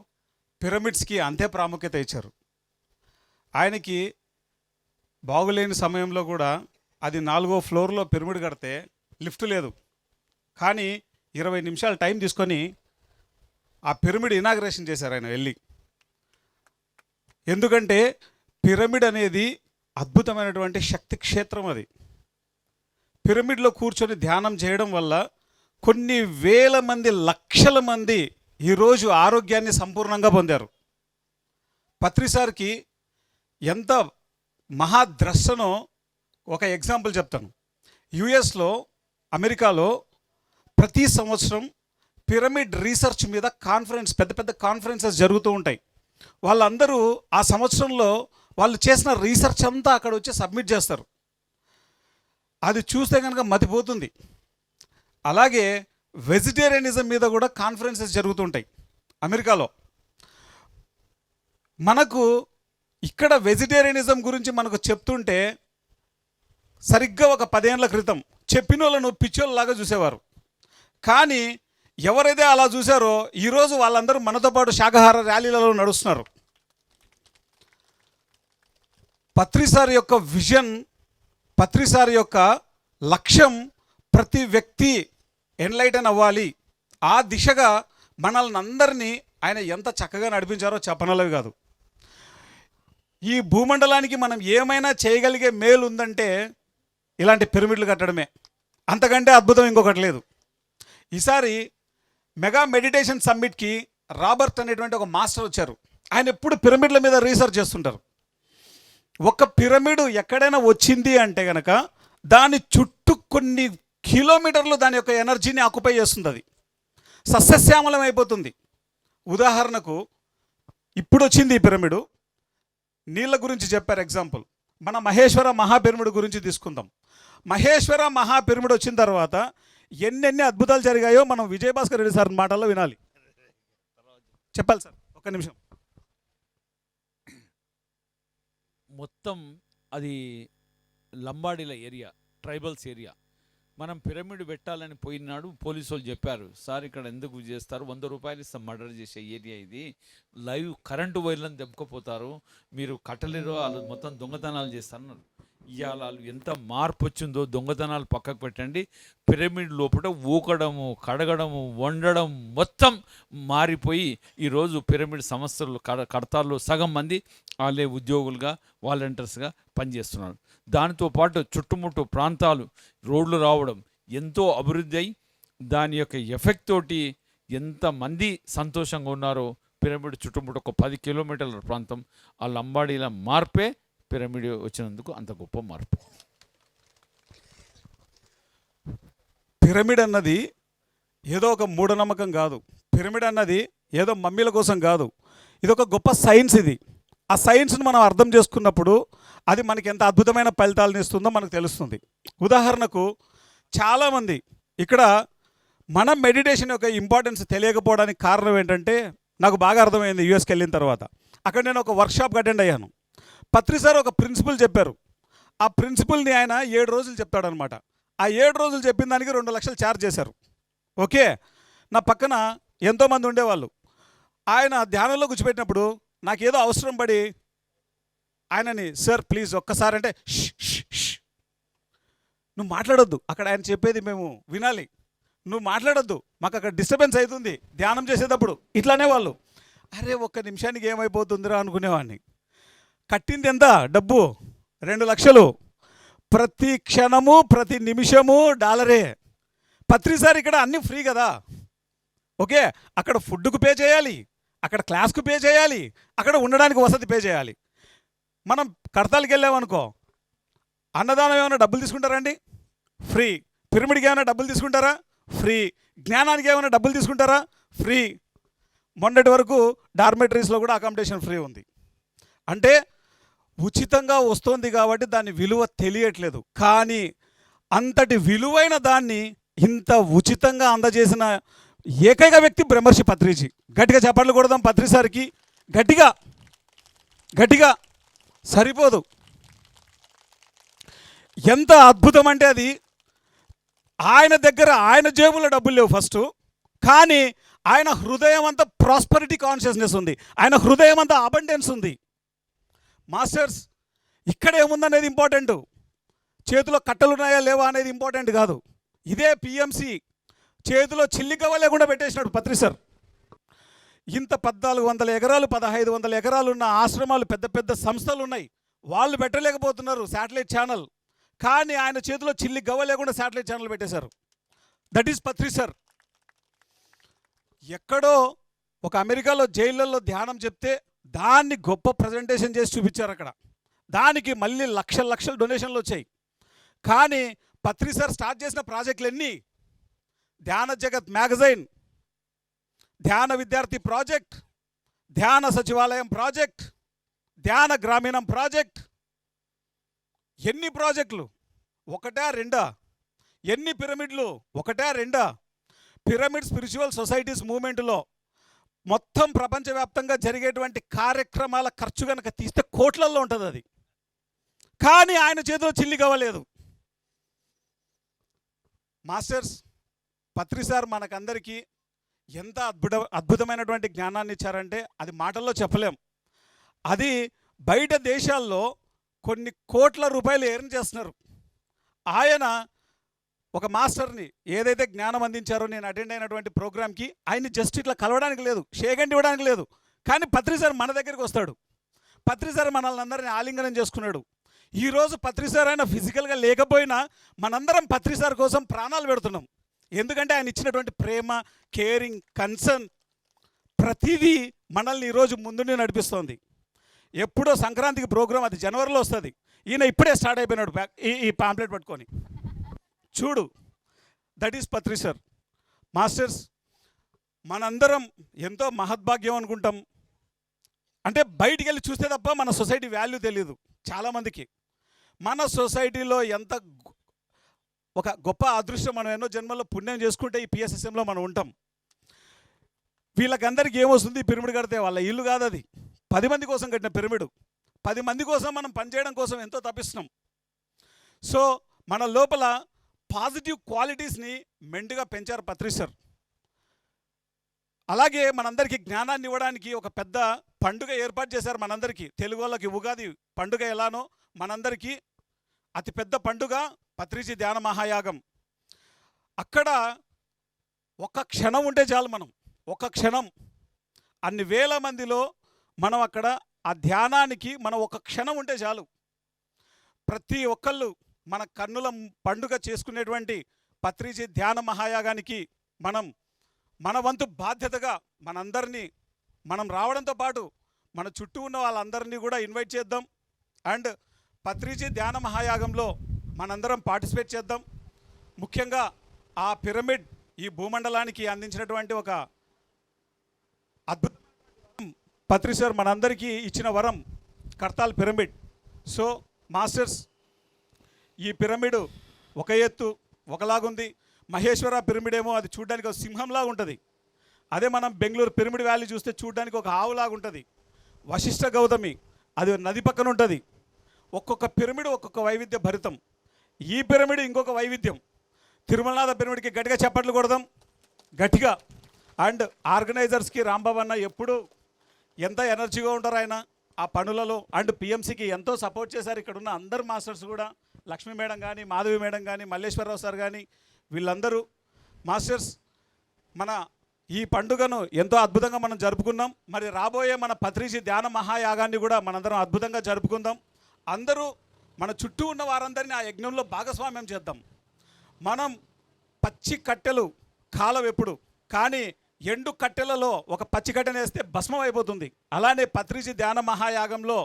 పిరమిడ్స్కి అంతే ప్రాముఖ్యత ఇచ్చారు. ఆయనకి బాగులేని సమయంలో కూడా అది 4వ ఫ్లోర్లో పిరమిడ్ కడితే లిఫ్ట్ లేదు, కానీ 20 నిమిషాలు టైం తీసుకొని ఆ పిరమిడ్ ఇనాగ్రేషన్ చేశారు ఆయన వెళ్ళి. ఎందుకంటే పిరమిడ్ అనేది అద్భుతమైనటువంటి శక్తి క్షేత్రం. అది పిరమిడ్లో కూర్చొని ధ్యానం చేయడం వల్ల కొన్ని వేల మంది, లక్షల మంది ఈరోజు ఆరోగ్యాన్ని సంపూర్ణంగా పొందారు. పత్రిసార్కి ఎంత మహాద్రష్టనో ఒక ఎగ్జాంపుల్ చెప్తాను. యుఎస్లో, అమెరికాలో ప్రతి సంవత్సరం పిరమిడ్ రీసెర్చ్ మీద పెద్ద పెద్ద కాన్ఫరెన్సెస్ జరుగుతూ ఉంటాయి. వాళ్ళందరూ ఆ సంవత్సరంలో వాళ్ళు చేసిన రీసెర్చ్ అంతా అక్కడ వచ్చి సబ్మిట్ చేస్తారు. అది చూస్తే కనుక మతిపోతుంది. అలాగే వెజిటేరియనిజం మీద కూడా కాన్ఫరెన్సెస్ జరుగుతుంటాయి అమెరికాలో. మనకు ఇక్కడ వెజిటేరియనిజం గురించి మనకు చెప్తుంటే సరిగ్గా ఒక 10 ఏళ్ల క్రితం చెప్పిన వాళ్ళను పిచ్చోళ్ళలాగా చూసేవారు. కానీ ఎవరైతే అలా చూశారో ఈరోజు వాళ్ళందరూ మనతో పాటు శాకాహార ర్యాలీలలో నడుస్తున్నారు. పత్రిసారి యొక్క విజన్, పత్రిసారి యొక్క లక్ష్యం ప్రతి వ్యక్తి ఎన్లైటన్ అవ్వాలి. ఆ దిశగా మనల్ని అందరినీ ఆయన ఎంత చక్కగా నడిపించారో చెప్పనలవి కాదు. ఈ భూమండలానికి మనం ఏమైనా చేయగలిగే మేలు ఉందంటే ఇలాంటి పిరమిడ్లు కట్టడమే. అంతకంటే అద్భుతం ఇంకొకటి లేదు. ఈసారి మెగా మెడిటేషన్ సమ్మిట్కి రాబర్ట్ అనేటువంటి ఒక మాస్టర్ వచ్చారు. ఆయన ఎప్పుడు పిరమిడ్ల మీద రీసెర్చ్ చేస్తుంటారు. ఒక పిరమిడ్ ఎక్కడైనా వచ్చింది అంటే కనుక దాని చుట్టూ కొన్ని కిలోమీటర్లు దాని యొక్క ఎనర్జీని ఆక్యుపై చేస్తుంది. అది సస్యశ్యామలం అయిపోతుంది. ఉదాహరణకు ఇప్పుడు వచ్చింది ఈ పిరమిడ్, నీళ్ళ గురించి చెప్పారు ఎగ్జాంపుల్. మన మహేశ్వర మహాపిరమిడ్ గురించి తీసుకుందాం. మహేశ్వర మహాపిరమిడ్ వచ్చిన తర్వాత ఎన్నెన్ని అద్భుతాలు జరిగాయో మనం విజయభాస్కర్ రెడ్డి సార్ మాటల్లో వినాలి. చెప్పాలి సార్, ఒక్క నిమిషం. మొత్తం అది లంబాడీల ఏరియా, ట్రైబల్స్ ఏరియా. మనం పిరమిడ్ పెట్టాలని పోయినాడు పోలీసు వాళ్ళు చెప్పారు, సార్ ఇక్కడ ఎందుకు చేస్తారు, 100 రూపాయలు ఇస్తాం మర్డర్ చేసే ఏరియా ఇది, లైవ్ కరెంటు వైర్లను దెబ్బకపోతారు, మీరు కట్టలేరు, వాళ్ళు మొత్తం దొంగతనాలు చేస్తారన్నారు. ఇవాళ వాళ్ళు ఎంత మార్పు వచ్చిందో, దొంగతనాలు పక్కకు పెట్టండి, పిరమిడ్ లోపల ఊకడము, కడగడము, వండడం మొత్తం మారిపోయి ఈరోజు పిరమిడ్ సంస్థలు కడతాల్లో సగం మంది వాళ్ళే ఉద్యోగులుగా, వాలంటీర్స్గా పనిచేస్తున్నారు. దానితో పాటు చుట్టుముట్టు ప్రాంతాలు రోడ్లు రావడం ఎంతో అభివృద్ధి అయి దాని యొక్క ఎఫెక్ట్ తోటి ఎంతమంది సంతోషంగా ఉన్నారో. పిరమిడ్ చుట్టుముట్టు ఒక 10 కిలోమీటర్ల ప్రాంతం ఆ లంబాడీల మార్పే పిరమిడ్ వచ్చినందుకు అంత గొప్ప మార్పు. పిరమిడ్ అన్నది ఏదో ఒక మూఢనమ్మకం కాదు. పిరమిడ్ అన్నది ఏదో మమ్మీల కోసం కాదు. ఇది ఒక గొప్ప సైన్స్. ఇది ఆ సైన్స్ను మనం అర్థం చేసుకున్నప్పుడు అది మనకి ఎంత అద్భుతమైన ఫలితాలను ఇస్తుందో మనకు తెలుస్తుంది. ఉదాహరణకు చాలామంది ఇక్కడ మనం మెడిటేషన్ యొక్క ఇంపార్టెన్స్ తెలియకపోవడానికి కారణం ఏంటంటే, నాకు బాగా అర్థమైంది యూఎస్కి వెళ్ళిన తర్వాత. అక్కడ నేను ఒక వర్క్షాప్కి అటెండ్ అయ్యాను. పత్రి సార్ ఒక ప్రిన్సిపల్ చెప్పారు. ఆ ప్రిన్సిపల్ని ఆయన 7 రోజులు చెప్తాడనమాట. ఆ 7 రోజులు చెప్పిన దానికి 2 లక్షలు ఛార్జ్ చేశారు. ఓకే, నా పక్కన ఎంతోమంది ఉండేవాళ్ళు. ఆయన ధ్యానంలో కూర్చోబెట్టినప్పుడు నాకేదో అవసరం పడి ఆయనని, సార్ ప్లీజ్ ఒక్కసారి అంటే, నువ్వు మాట్లాడొద్దు, అక్కడ ఆయన చెప్పేది మేము వినాలి, నువ్వు మాట్లాడొద్దు, మాకు అక్కడ డిస్టర్బెన్స్ అవుతుంది ధ్యానం చేసేటప్పుడు, ఇట్లానే వాళ్ళు. అరే ఒక్క నిమిషానికి ఏమైపోతుందిరా అనుకునేవాడిని. కట్టింది ఎంత డబ్బు? 2 లక్షలు. ప్రతి క్షణము ప్రతి నిమిషము డాలరే. పత్రిసారి ఇక్కడ అన్నీ ఫ్రీ కదా. ఓకే, అక్కడ ఫుడ్కు పే చేయాలి, అక్కడ క్లాస్కు పే చేయాలి, అక్కడ ఉండడానికి వసతి పే చేయాలి. మనం కడతాలకి వెళ్ళామనుకో, అన్నదానం ఏమైనా డబ్బులు తీసుకుంటారండి? ఫ్రీ. పిరమిడ్కి ఏమైనా డబ్బులు తీసుకుంటారా? ఫ్రీ. జ్ఞానానికి ఏమైనా డబ్బులు తీసుకుంటారా? ఫ్రీ. మొన్నటి వరకు డార్మెటరీస్లో కూడా అకామిడేషన్ ఫ్రీ ఉంది. అంటే ఉచితంగా వస్తుంది కాబట్టి దాని విలువ తెలియట్లేదు. కానీ అంతటి విలువైన దాన్ని ఇంత ఉచితంగా అందజేసిన ఏకైక వ్యక్తి బ్రహ్మర్షి పత్రిజీ. గట్టిగా చప్పట్లు కొడదాం పత్రి సార్కి. గట్టిగా గట్టిగా సరిపోదు. ఎంత అద్భుతం అంటే అది. ఆయన దగ్గర ఆయన జేబులో డబ్బులు లేవు ఫస్ట్, కానీ ఆయన హృదయం అంతా ప్రాస్పరిటీ కాన్షియస్నెస్ ఉంది. ఆయన హృదయం అంతా అబండెన్స్ ఉంది. మాస్టర్స్, ఇక్కడ ఏముందనేది ఇంపార్టెంట్, చేతిలో కట్టలు ఉన్నాయా లేవా అనేది ఇంపార్టెంట్ కాదు. ఇదే పిఎంసి చేతిలో చిల్లిగవ్వ లేకుండా పెట్టేసినాడు పత్రి సార్. ఇంత 1400 ఎకరాలు 1500 ఎకరాలు ఉన్న ఆశ్రమాలు, పెద్ద పెద్ద సంస్థలు ఉన్నాయి, వాళ్ళు పెట్టలేకపోతున్నారు శాటిలైట్ ఛానల్. కానీ ఆయన చేతిలో చిల్లి గవ్వ లేకుండా శాటిలైట్ ఛానల్ పెట్టేశారు. That is Patri sir. ఎక్కడో ఒక అమెరికాలో జైళ్ళల్లో ధ్యానం చెప్తే దాన్ని గొప్ప ప్రజెంటేషన్ చేసి చూపించారు అక్కడ. దానికి మళ్ళీ లక్షల డొనేషన్లు వచ్చాయి. కానీ పత్రి సార్ స్టార్ట్ చేసిన ప్రాజెక్టులు ఎన్ని? ధ్యాన జగత్ మ్యాగజైన్, ధ్యాన విద్యార్థి ప్రాజెక్ట్, ధ్యాన సచివాలయం ప్రాజెక్ట్, ధ్యాన గ్రామీణం ప్రాజెక్ట్. ఎన్ని ప్రాజెక్టులు? ఒకటా రెండా? ఎన్ని పిరమిడ్లు? ఒకటా రెండా? పిరమిడ్ స్పిరిచువల్ సొసైటీస్ మూవ్మెంట్లో మొత్తం ప్రపంచవ్యాప్తంగా జరిగేటువంటి కార్యక్రమాల ఖర్చు కనుక తీస్తే కోట్లల్లో ఉంటుంది అది. కానీ ఆయన చేతిలో చిల్లి కావలేదు. మాస్టర్స్, పత్రి సార్ మనకందరికీ ఎంత అద్భుతమైనటువంటి జ్ఞానాన్ని ఇచ్చారంటే అది మాటల్లో చెప్పలేం. అది బయట దేశాల్లో కొన్ని కోట్ల రూపాయలు ఎర్న్ చేస్తున్నారు. ఆయన ఒక మాస్టర్ని ఏదైతే జ్ఞానం అందించారో, నేను అటెండ్ అయినటువంటి ప్రోగ్రామ్కి ఆయన్ని జస్ట్ ఇట్లా కలవడానికి లేదు, షేక్ హ్యాండ్ ఇవ్వడానికి లేదు, కానీ పత్రి సార్ మన దగ్గరికి వస్తాడు. పత్రి సార్ మనల్ని అందరినీ ఆలింగనం చేసుకున్నాడు. ఈరోజు పత్రి సార్ ఆయన ఫిజికల్గా లేకపోయినా మనందరం పత్రి సార్ కోసం ప్రాణాలు పెడుతున్నాం. ఎందుకంటే ఆయన ఇచ్చినటువంటి ప్రేమ, కేరింగ్, కన్సర్న్ ప్రతిదీ మనల్ని ఈరోజు ముందునే నడిపిస్తోంది. ఎప్పుడో సంక్రాంతికి ప్రోగ్రాం, అది జనవరిలో వస్తుంది, ఈయన ఇప్పుడే స్టార్ట్ అయిపోయినాడు ఈ పాంప్లెట్ పట్టుకొని. చూడు, that is Patri sir. Masters, మనందరం ఎంతో మహద్భాగ్యం అనుకుంటాం. అంటే బయటికి వెళ్ళి చూస్తే తప్ప మన సొసైటీ వాల్యూ తెలియదు చాలామందికి. మన సొసైటీలో ఎంత ఒక గొప్ప అదృష్టం, మనం ఎన్నో జన్మల్లో పుణ్యం చేసుకుంటే ఈ పిఎస్ఎస్ఎంలో మనం ఉంటాం. వీళ్ళకందరికీ ఏమొస్తుంది? పిరమిడ్ కడితే వాళ్ళ ఇల్లు కాదు అది, 10 మంది కోసం కట్టిన పిరమిడ్. 10 మంది కోసం మనం పనిచేయడం కోసం ఎంతో తప్పిస్తున్నాం. సో మన లోపల పాజిటివ్ క్వాలిటీస్ని మెండుగా పెంచారు పత్రి సార్. అలాగే మనందరికీ జ్ఞానాన్ని ఇవ్వడానికి ఒక పెద్ద పండుగ ఏర్పాటు చేశారు మనందరికీ. తెలుగు వాళ్ళకి ఉగాది పండుగ ఎలానో మనందరికీ అతి పెద్ద పండుగ పత్రిజీ ధ్యాన మహాయాగం. అక్కడ ఒక క్షణం ఉంటే చాలు, మనం ఒక క్షణం, అన్ని వేల మందిలో మనం అక్కడ ఆ ధ్యానానికి మనం ఒక క్షణం ఉంటే చాలు. ప్రతి ఒక్కళ్ళు మన కన్నుల పండుగ చేసుకునేటువంటి పత్రిజీ ధ్యాన మహాయాగానికి మన వంతు బాధ్యతగా మనందరినీ, మనం రావడంతో పాటు మన చుట్టూ ఉన్న వాళ్ళందరినీ కూడా ఇన్వైట్ చేద్దాం. అండ్ పత్రిజీ ధ్యాన మహాయాగంలో మనందరం పార్టిసిపేట్ చేద్దాం. ముఖ్యంగా ఆ పిరమిడ్ ఈ భూమండలానికి అందించినటువంటి ఒక అద్భుత పత్రి సార్ మనందరికీ ఇచ్చిన వరం, కర్తాల్ పిరమిడ్. సో మాస్టర్స్, ఈ పిరమిడ్ ఒక ఎత్తు ఒకలాగుంది. మహేశ్వర పిరమిడ్ ఏమో అది చూడడానికి ఒక సింహంలాగా ఉంటుంది. అదే మనం బెంగళూరు పిరమిడ్ వ్యాలీ చూస్తే చూడడానికి ఒక ఆవులాగా ఉంటుంది. వశిష్ఠ గౌతమి అది నది పక్కన ఉంటుంది. ఒక్కొక్క పిరమిడ్ ఒక్కొక్క వైవిధ్య భరితం. ఈ పిరమిడ్ ఇంకొక వైవిధ్యం. తిరుమలనాథ పిరమిడ్కి గట్టిగా చప్పట్లు కొడదాం, గట్టిగా. అండ్ ఆర్గనైజర్స్కి రాంబాబు అన్న ఎప్పుడు ఎంత ఎనర్జీగా ఉంటారు ఆయన ఆ పనులలో. అండ్ పిఎంసికి ఎంతో సపోర్ట్ చేశారు ఇక్కడ ఉన్న అందరు మాస్టర్స్ కూడా, లక్ష్మీ మేడం కానీ, మాధవి మేడం కానీ, మల్లేశ్వరరావు సార్ కానీ, వీళ్ళందరూ మాస్టర్స్. మన ఈ పండుగను ఎంతో అద్భుతంగా మనం జరుపుకున్నాం. మరి రాబోయే మన పత్రిజీ ధ్యాన మహాయాగాన్ని కూడా మనందరం అద్భుతంగా జరుపుకుందాం. అందరూ మన చుట్టూ ఉన్న వారందరినీ ఆ యజ్ఞంలో భాగస్వామ్యం చేద్దాం. మనం పచ్చి కట్టెలు కాలం ఎప్పుడు, కానీ ఎండు కట్టెలలో ఒక పచ్చి కట్టెను వేస్తే భస్మం అయిపోతుంది. అలానే పత్రిజీ ధ్యాన మహాయాగంలో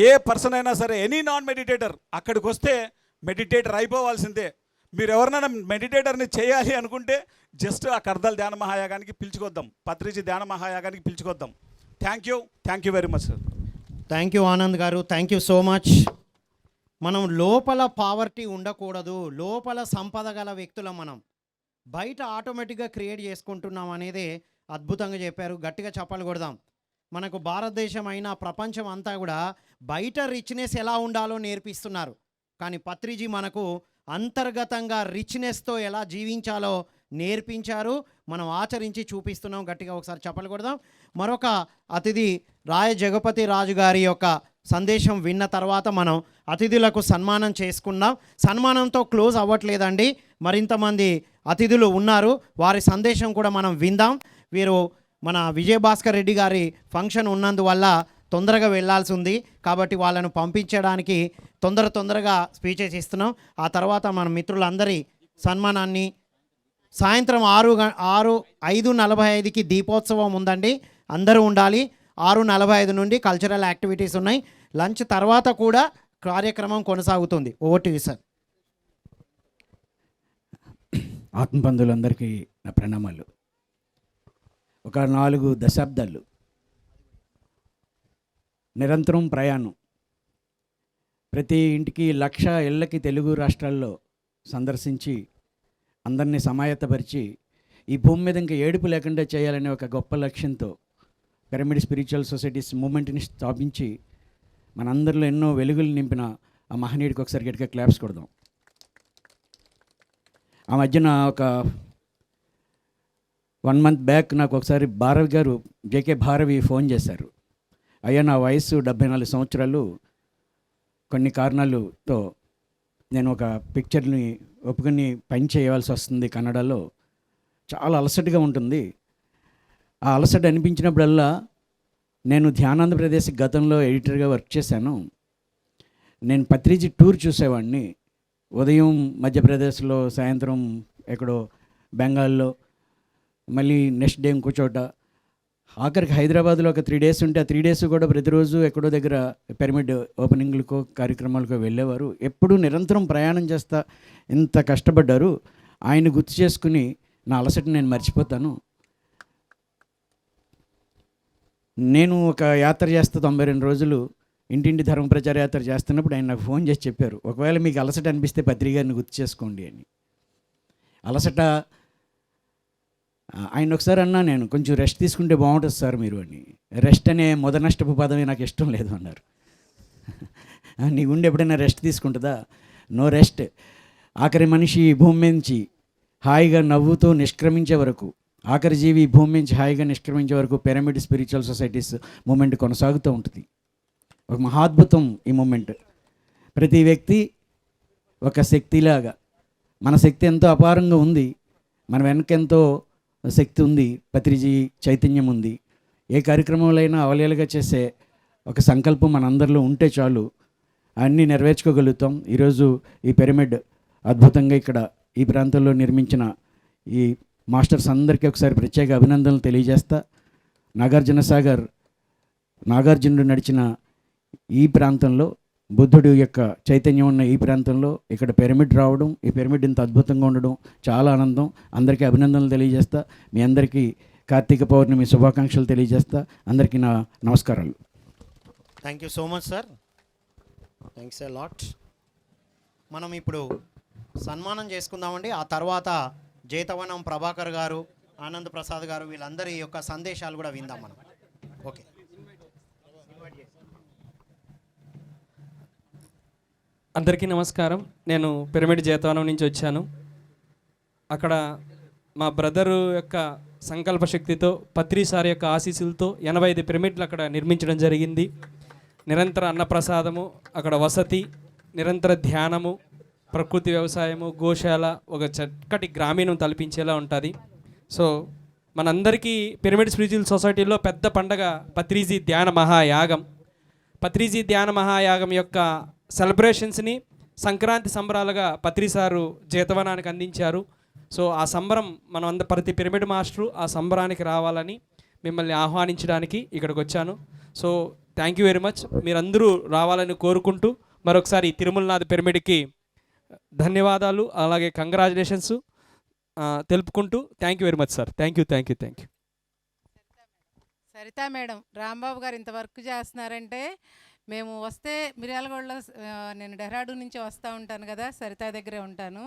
ఏ పర్సన్ అయినా సరే, ఎనీ నాన్ మెడిటేటర్ అక్కడికి వస్తే మెడిటేటర్ అయిపోవాల్సిందే. మీరు ఎవరినైనా మెడిటేటర్ని చేయాలి అనుకుంటే జస్ట్ ఆ కర్దాల్ ధ్యాన మహాయాగానికి పిలుచుకొద్దాం, పత్రిజీ ధ్యాన మహాయాగానికి పిలుచుకొద్దాం. Thank you very much sir. Thank you Anand గారు, థ్యాంక్ యూ సో మచ్. మనం లోపల పావర్టీ ఉండకూడదు, లోపల సంపద గల వ్యక్తులం మనం. బయట ఆటోమేటిక్గా క్రియేట్ చేసుకుంటున్నాం అనేది అద్భుతంగా చెప్పారు. గట్టిగా చప్పలు కొడదాం. మనకు భారతదేశం అయినా ప్రపంచం అంతా కూడా బయట రిచ్నెస్ ఎలా ఉండాలో నేర్పిస్తున్నారు, కానీ పత్రిజీ మనకు అంతర్గతంగా రిచ్నెస్తో ఎలా జీవించాలో నేర్పించారు. మనం ఆచరించి చూపిస్తున్నాం. గట్టిగా ఒకసారి చప్పలు కొడదాం. మరొక అతిథి రాయ జగపతి రాజు గారి యొక్క సందేశం విన్న తర్వాత మనం అతిథులకు సన్మానం చేసుకున్నాం. సన్మానంతో క్లోజ్ అవ్వట్లేదండి, మరింతమంది అతిథులు ఉన్నారు, వారి సందేశం కూడా మనం విందాం. వీరు మన విజయభాస్కర్ రెడ్డి గారి ఫంక్షన్ ఉన్నందువల్ల తొందరగా వెళ్ళాల్సి ఉంది, కాబట్టి వాళ్ళను పంపించడానికి తొందరగా స్పీచెస్ ఇస్తున్నాం. ఆ తర్వాత మన మిత్రులందరి సన్మానాన్ని సాయంత్రం 5:45కి దీపోత్సవం ఉందండి, అందరూ ఉండాలి. 6:45 నుండి కల్చరల్ యాక్టివిటీస్ ఉన్నాయి. లంచ్ తర్వాత కూడా కార్యక్రమం కొనసాగుతుంది. Over to you sir. ఆత్మబంధువులందరికీ నా ప్రణామాలు. ఒక 4 దశాబ్దాలు నిరంతరం ప్రయాణం, ప్రతి ఇంటికి 1,00,000 ఇళ్ళకి తెలుగు రాష్ట్రాల్లో సందర్శించి అందరినీ సమాయత్తపరిచి ఈ భూమి మీద ఇంకా ఏడుపు లేకుండా చేయాలనే ఒక గొప్ప లక్ష్యంతో పిరమిడ్ స్పిరిచువల్ సొసైటీస్ మూమెంట్ని స్థాపించి మనందరిలో ఎన్నో వెలుగులు నింపిన ఆ మహనీయుడికి ఒకసారి గట్టిగా క్లాప్స్ కొడదాం. ఆ మధ్యన ఒక 1 మంత్ బ్యాక్ నాకు ఒకసారి భారవి గారు, జేకే భారవి ఫోన్ చేశారు. అయ్యా, నా వయసు 74 సంవత్సరాలు, కొన్ని కారణాలతో నేను ఒక పిక్చర్ని ఒప్పుకొని పని చేయవలసి వస్తుంది కన్నడలో, చాలా అలసటగా ఉంటుంది. ఆ అలసట అనిపించినప్పుడల్లా, నేను ధ్యానాంధ్రప్రదేశ్ గతంలో ఎడిటర్గా వర్క్ చేశాను, నేను పత్రిజీ టూర్ చూసేవాడిని. ఉదయం మధ్యప్రదేశ్లో, సాయంత్రం ఎక్కడో బెంగాల్లో, మళ్ళీ నెక్స్ట్ డే ఇంకో చోట, ఆఖరికి హైదరాబాద్లో ఒక 3 డేస్ ఉంటే ఆ 3 డేస్ కూడా ప్రతిరోజు ఎక్కడో దగ్గర పిరమిడ్ ఓపెనింగ్లకో కార్యక్రమాలకో వెళ్ళేవారు. ఎప్పుడూ నిరంతరం ప్రయాణం చేస్తా ఇంత కష్టపడ్డారు. ఆయన గుర్తు చేసుకుని నా అలసటని నేను మర్చిపోతాను. నేను ఒక యాత్ర చేస్తా 92 రోజులు, ఇంటింటి ధర్మ ప్రచార యాత్ర చేస్తున్నప్పుడు ఆయన నాకు ఫోన్ చేసి చెప్పారు, ఒకవేళ మీకు అలసట అనిపిస్తే పత్రికారిని గుర్తు చేసుకోండి అని. అలసట ఆయన ఒకసారి అన్నా, నేను కొంచెం రెస్ట్ తీసుకుంటే బాగుంటుంది సార్ మీరు అని. రెస్ట్ అనే మొదనష్టపు పదమే నాకు ఇష్టం లేదు అన్నారు. నీ గుండె ఎప్పుడైనా రెస్ట్ తీసుకుంటుందా? No rest. ఆఖరి మనిషి ఈ భూమి నుంచి హాయిగా నవ్వుతూ నిష్క్రమించే వరకు, ఆఖరి జీవి ఈ భూమి నుంచి హాయిగా నిష్క్రమించే వరకు పిరమిడ్ స్పిరిచువల్ సొసైటీస్ మూమెంట్ కొనసాగుతూ ఉంటుంది. ఒక మహాద్భుతం ఈ మూమెంట్. ప్రతి వ్యక్తి ఒక శక్తిలాగా, మన శక్తి ఎంతో అపారంగా ఉంది, మన వెనకెంతో శక్తి ఉంది, పత్రిజీ చైతన్యం ఉంది. ఏ కార్యక్రమంలో అయినా అవలీలగా చేసే ఒక సంకల్పం మనందరిలో ఉంటే చాలు, అన్నీ నెరవేర్చుకోగలుగుతాం. ఈరోజు ఈ పిరమిడ్ అద్భుతంగా ఇక్కడ ఈ ప్రాంతంలో నిర్మించిన ఈ మాస్టర్స్ అందరికీ ఒకసారి ప్రత్యేక అభినందనలు తెలియజేస్తా. నాగార్జునుడు నడిచిన ఈ ప్రాంతంలో, బుద్ధుడు యొక్క చైతన్యం ఉన్న ఈ ప్రాంతంలో ఇక్కడ పిరమిడ్ రావడం, ఈ పిరమిడ్ ఇంత అద్భుతంగా ఉండడం చాలా ఆనందం. అందరికీ అభినందనలు తెలియజేస్తా. మీ అందరికీ కార్తీక పౌర్ణమి శుభాకాంక్షలు తెలియజేస్తా. అందరికీ నా నమస్కారాలు. Thank you so much sir, thanks a lot. మనం ఇప్పుడు సన్మానం చేసుకుందామండి. ఆ తర్వాత జేతవనం ప్రభాకర్ గారు, ఆనంద్ ప్రసాద్ గారు, వీళ్ళందరి యొక్క సందేశాలు కూడా విందాం మనం. ఓకే. అందరికీ నమస్కారం. నేను పిరమిడ్ జేతవనం నుంచి వచ్చాను. అక్కడ మా బ్రదరు యొక్క సంకల్ప శక్తితో, పత్రి సార్ యొక్క ఆశీస్సులతో 85 పిరమిడ్లు అక్కడ నిర్మించడం జరిగింది. నిరంతర అన్నప్రసాదము, అక్కడ వసతి, నిరంతర ధ్యానము, ప్రకృతి వ్యవసాయము, గోశాల, ఒక చక్కటి గ్రామీణం తలపించేలా ఉంటుంది. సో మనందరికీ పిరమిడ్ స్పిరిచువల్ సొసైటీలో పెద్ద పండగ పత్రిజీ ధ్యాన మహాయాగం. పత్రిజీ ధ్యాన మహాయాగం యొక్క సెలబ్రేషన్స్ని సంక్రాంతి సంబరాలుగా పత్రి సారు జేతవనానికి అందించారు. సో ఆ సంబరం మనం ప్రతి పిరమిడ్ మాస్టరు ఆ సంబరానికి రావాలని మిమ్మల్ని ఆహ్వానించడానికి ఇక్కడికి వచ్చాను. So thank you very much. మీరందరూ రావాలని కోరుకుంటూ మరొకసారి తిరుమలనాథ్ పిరమిడ్కి ధన్యవాదాలు, అలాగే కంగ్రాచులేషన్స్ తెలుపుకుంటూ thank you very much sir. Thank you. Saritha madam, Rambabu garu ఇంత వర్క్ చేస్తున్నారంటే మేము వస్తే మిర్యాలగూడలో నేను డెహ్రాడూన్ నుంచి వస్తూ ఉంటాను కదా, సరితా దగ్గరే ఉంటాను.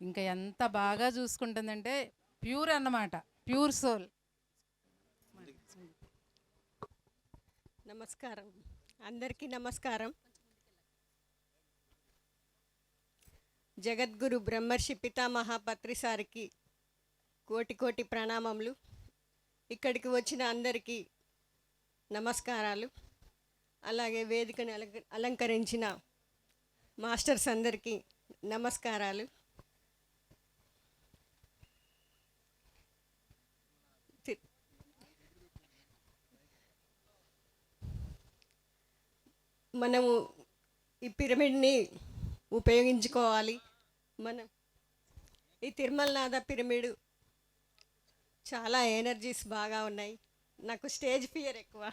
ఇంకా ఎంత బాగా చూసుకుంటుందంటే ప్యూర్ అన్నమాట, ప్యూర్ సోల్. నమస్కారం, అందరికీ నమస్కారం. జగద్గురు బ్రహ్మర్షి పితామహ పత్రి సారికి కోటి కోటి ప్రణామములు. ఇక్కడికి వచ్చిన అందరికీ నమస్కారాలు. అలాగే వేదికను అలంకరించిన మాస్టర్స్ అందరికీ నమస్కారాలు. మనము ఈ పిరమిడ్ని ఉపయోగించుకోవాలి. మనం ఈ తిరుమలనాథ పిరమిడ్ చాలా ఎనర్జీస్ బాగా ఉన్నాయి. నాకు స్టేజ్ ఫియర్ ఎక్కువ.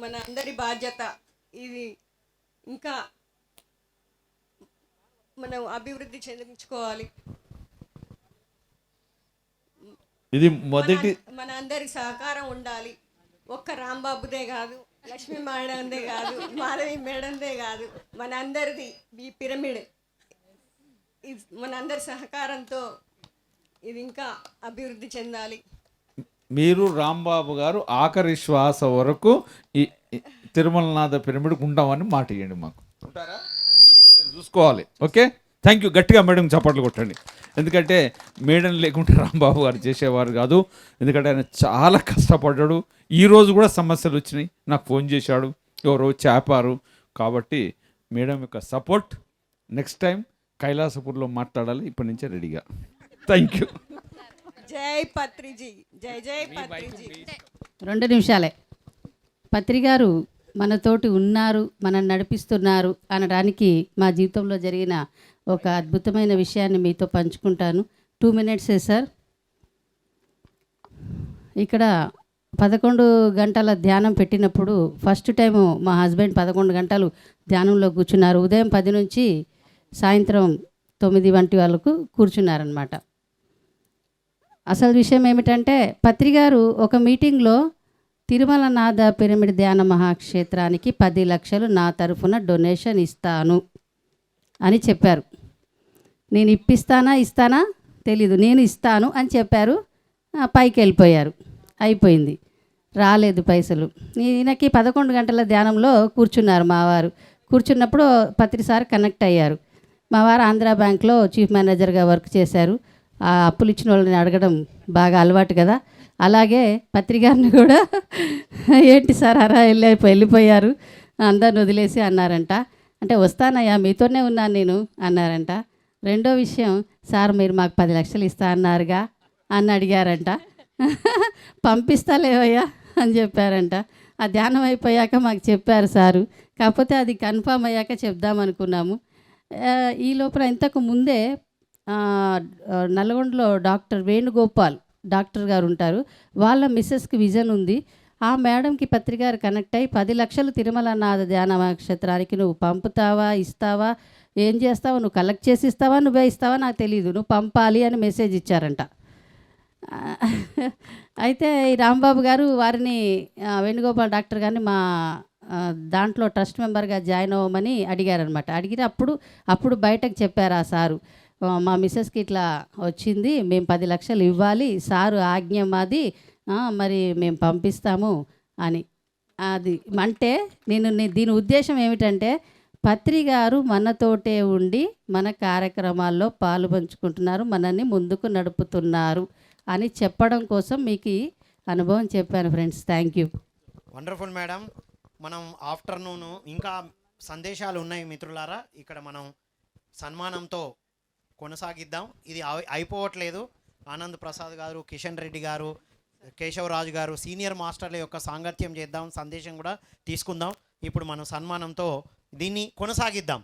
మన అందరి బాధ్యత ఇది. ఇంకా మనం అభివృద్ధి చెందించుకోవాలి. ఇది మొదటి మన అందరి సహకారం ఉండాలి. ఒక్క రాంబాబుదే కాదు, లక్ష్మీ మేడందే కాదు, మాధవి మేడందే కాదు, మన అందరిది ఈ పిరమిడ్ మన అందరి సహకారంతో ఇది ఇంకా అభివృద్ధి చెందాలి. మీరు రాంబాబు గారు ఆఖరి శ్వాస వరకు ఈ తిరుమలనాథ పిరమిడ్కి ఉంటామని మాట ఇవ్వండి మాకు. ఉంటారా? మీరు చూసుకోవాలి. Okay, thank you. గట్టిగా మేడం చప్పట్లు కొట్టండి. ఎందుకంటే మేడం లేకుంటే రాంబాబు గారు చేసేవారు కాదు. ఎందుకంటే ఆయన చాలా కష్టపడ్డాడు. ఈరోజు కూడా సమస్యలు వచ్చినాయి, నాకు ఫోన్ చేశాడు, ఎవరో చేపారు. కాబట్టి మేడం యొక్క సపోర్ట్ నెక్స్ట్ టైం కైలాసపూర్లో మాట్లాడాలి. ఇప్పటి నుంచే రెడీగా. Thank you. జై పత్రిజీ, జై జై పత్రిజీ. 2 నిమిషాలే. పత్రి గారు మనతోటి ఉన్నారు, మనం నడిపిస్తున్నారు అనడానికి మా జీవితంలో జరిగిన ఒక అద్భుతమైన విషయాన్ని మీతో పంచుకుంటాను. 2 మినిట్సే సార్. ఇక్కడ 11 గంటల ధ్యానం పెట్టినప్పుడు ఫస్ట్ టైము మా హస్బెండ్ 11 గంటలు ధ్యానంలో కూర్చున్నారు. ఉదయం 10 నుంచి సాయంత్రం 9 వంటి వాళ్ళకు కూర్చున్నారనమాట. అసలు విషయం ఏమిటంటే పత్రి గారు ఒక మీటింగ్లో తిరుమలనాథ పిరమిడ్ ధ్యాన మహాక్షేత్రానికి 10 లక్షలు నా తరఫున డొనేషన్ ఇస్తాను అని చెప్పారు. నేను ఇస్తానా తెలీదు, నేను ఇస్తాను అని చెప్పారు. పైకి వెళ్ళిపోయారు. అయిపోయింది, రాలేదు పైసలు. ఈయనకి 11 గంటల ధ్యానంలో కూర్చున్నారు మా వారు. కూర్చున్నప్పుడు పత్రి సార్ కనెక్ట్ అయ్యారు. మా వారు ఆంధ్రా బ్యాంక్లో చీఫ్ మేనేజర్గా వర్క్ చేశారు. ఆ అప్పులు ఇచ్చిన వాళ్ళని అడగడం బాగా అలవాటు కదా. అలాగే పత్రికారిని కూడా ఏంటి సార్ అరా వెళ్ళిపోయారు, అందరిని వదిలేసి అన్నారంట. అంటే వస్తానయ్యా, మీతోనే ఉన్నాను నేను అన్నారంట. రెండో విషయం, సార్ మీరు మాకు 10 లక్షలు ఇస్తా అన్నారుగా అని అడిగారంట. పంపిస్తాలేవయ్యా అని చెప్పారంట. ఆ ధ్యానం అయిపోయాక మాకు చెప్పారు సారు. కాకపోతే అది కన్ఫామ్ అయ్యాక చెప్దామనుకున్నాము. ఈ లోపల ఇంతకు ముందే నల్గొండలో డాక్టర్ వేణుగోపాల్ డాక్టర్ గారు ఉంటారు. వాళ్ళ మిస్సెస్కి విజన్ ఉంది. ఆ మేడంకి పత్రికారు కనెక్ట్ అయ్యి 10 లక్షలు తిరుమలనాథ ధ్యాన నక్షత్రానికి నువ్వు పంపుతావా, ఇస్తావా, ఏం చేస్తావా, నువ్వు కలెక్ట్ చేసి ఇస్తావా, నువ్వే ఇస్తావా నాకు తెలియదు, నువ్వు పంపాలి అని మెసేజ్ ఇచ్చారంట. అయితే ఈ రాంబాబు గారు వారిని వేణుగోపాల్ డాక్టర్ గారిని మా దాంట్లో ట్రస్ట్ మెంబర్గా జాయిన్ అవ్వమని అడిగారనమాట. అడిగితే అప్పుడు బయటకు చెప్పారు ఆ సారు, మా మిస్సెస్కి ఇట్లా వచ్చింది, మేము 10 లక్షలు ఇవ్వాలి, సారు ఆజ్ఞ మాది, మరి మేము పంపిస్తాము అని. అది అంటే దీని ఉద్దేశం ఏమిటంటే పత్రి గారు మనతోటే ఉండి మన కార్యక్రమాల్లో పాలు పంచుకుంటున్నారు, మనల్ని ముందుకు నడుపుతున్నారు అని చెప్పడం కోసం మీకు అనుభవం చెప్పాను friends. Thank you. Wonderful madam. మనం ఆఫ్టర్నూను ఇంకా సందేశాలు ఉన్నాయి మిత్రులారా. ఇక్కడ మనం సన్మానంతో కొనసాగిద్దాం. ఇది అయిపోవట్లేదు. ఆనంద్ ప్రసాద్ గారు, కిషన్ రెడ్డి గారు, కేశవరాజు గారు సీనియర్ మాస్టర్ల యొక్క సాంగత్యం చేద్దాం, సందేశం కూడా తీసుకుందాం. ఇప్పుడు మనం సన్మానంతో దీన్ని కొనసాగిద్దాం.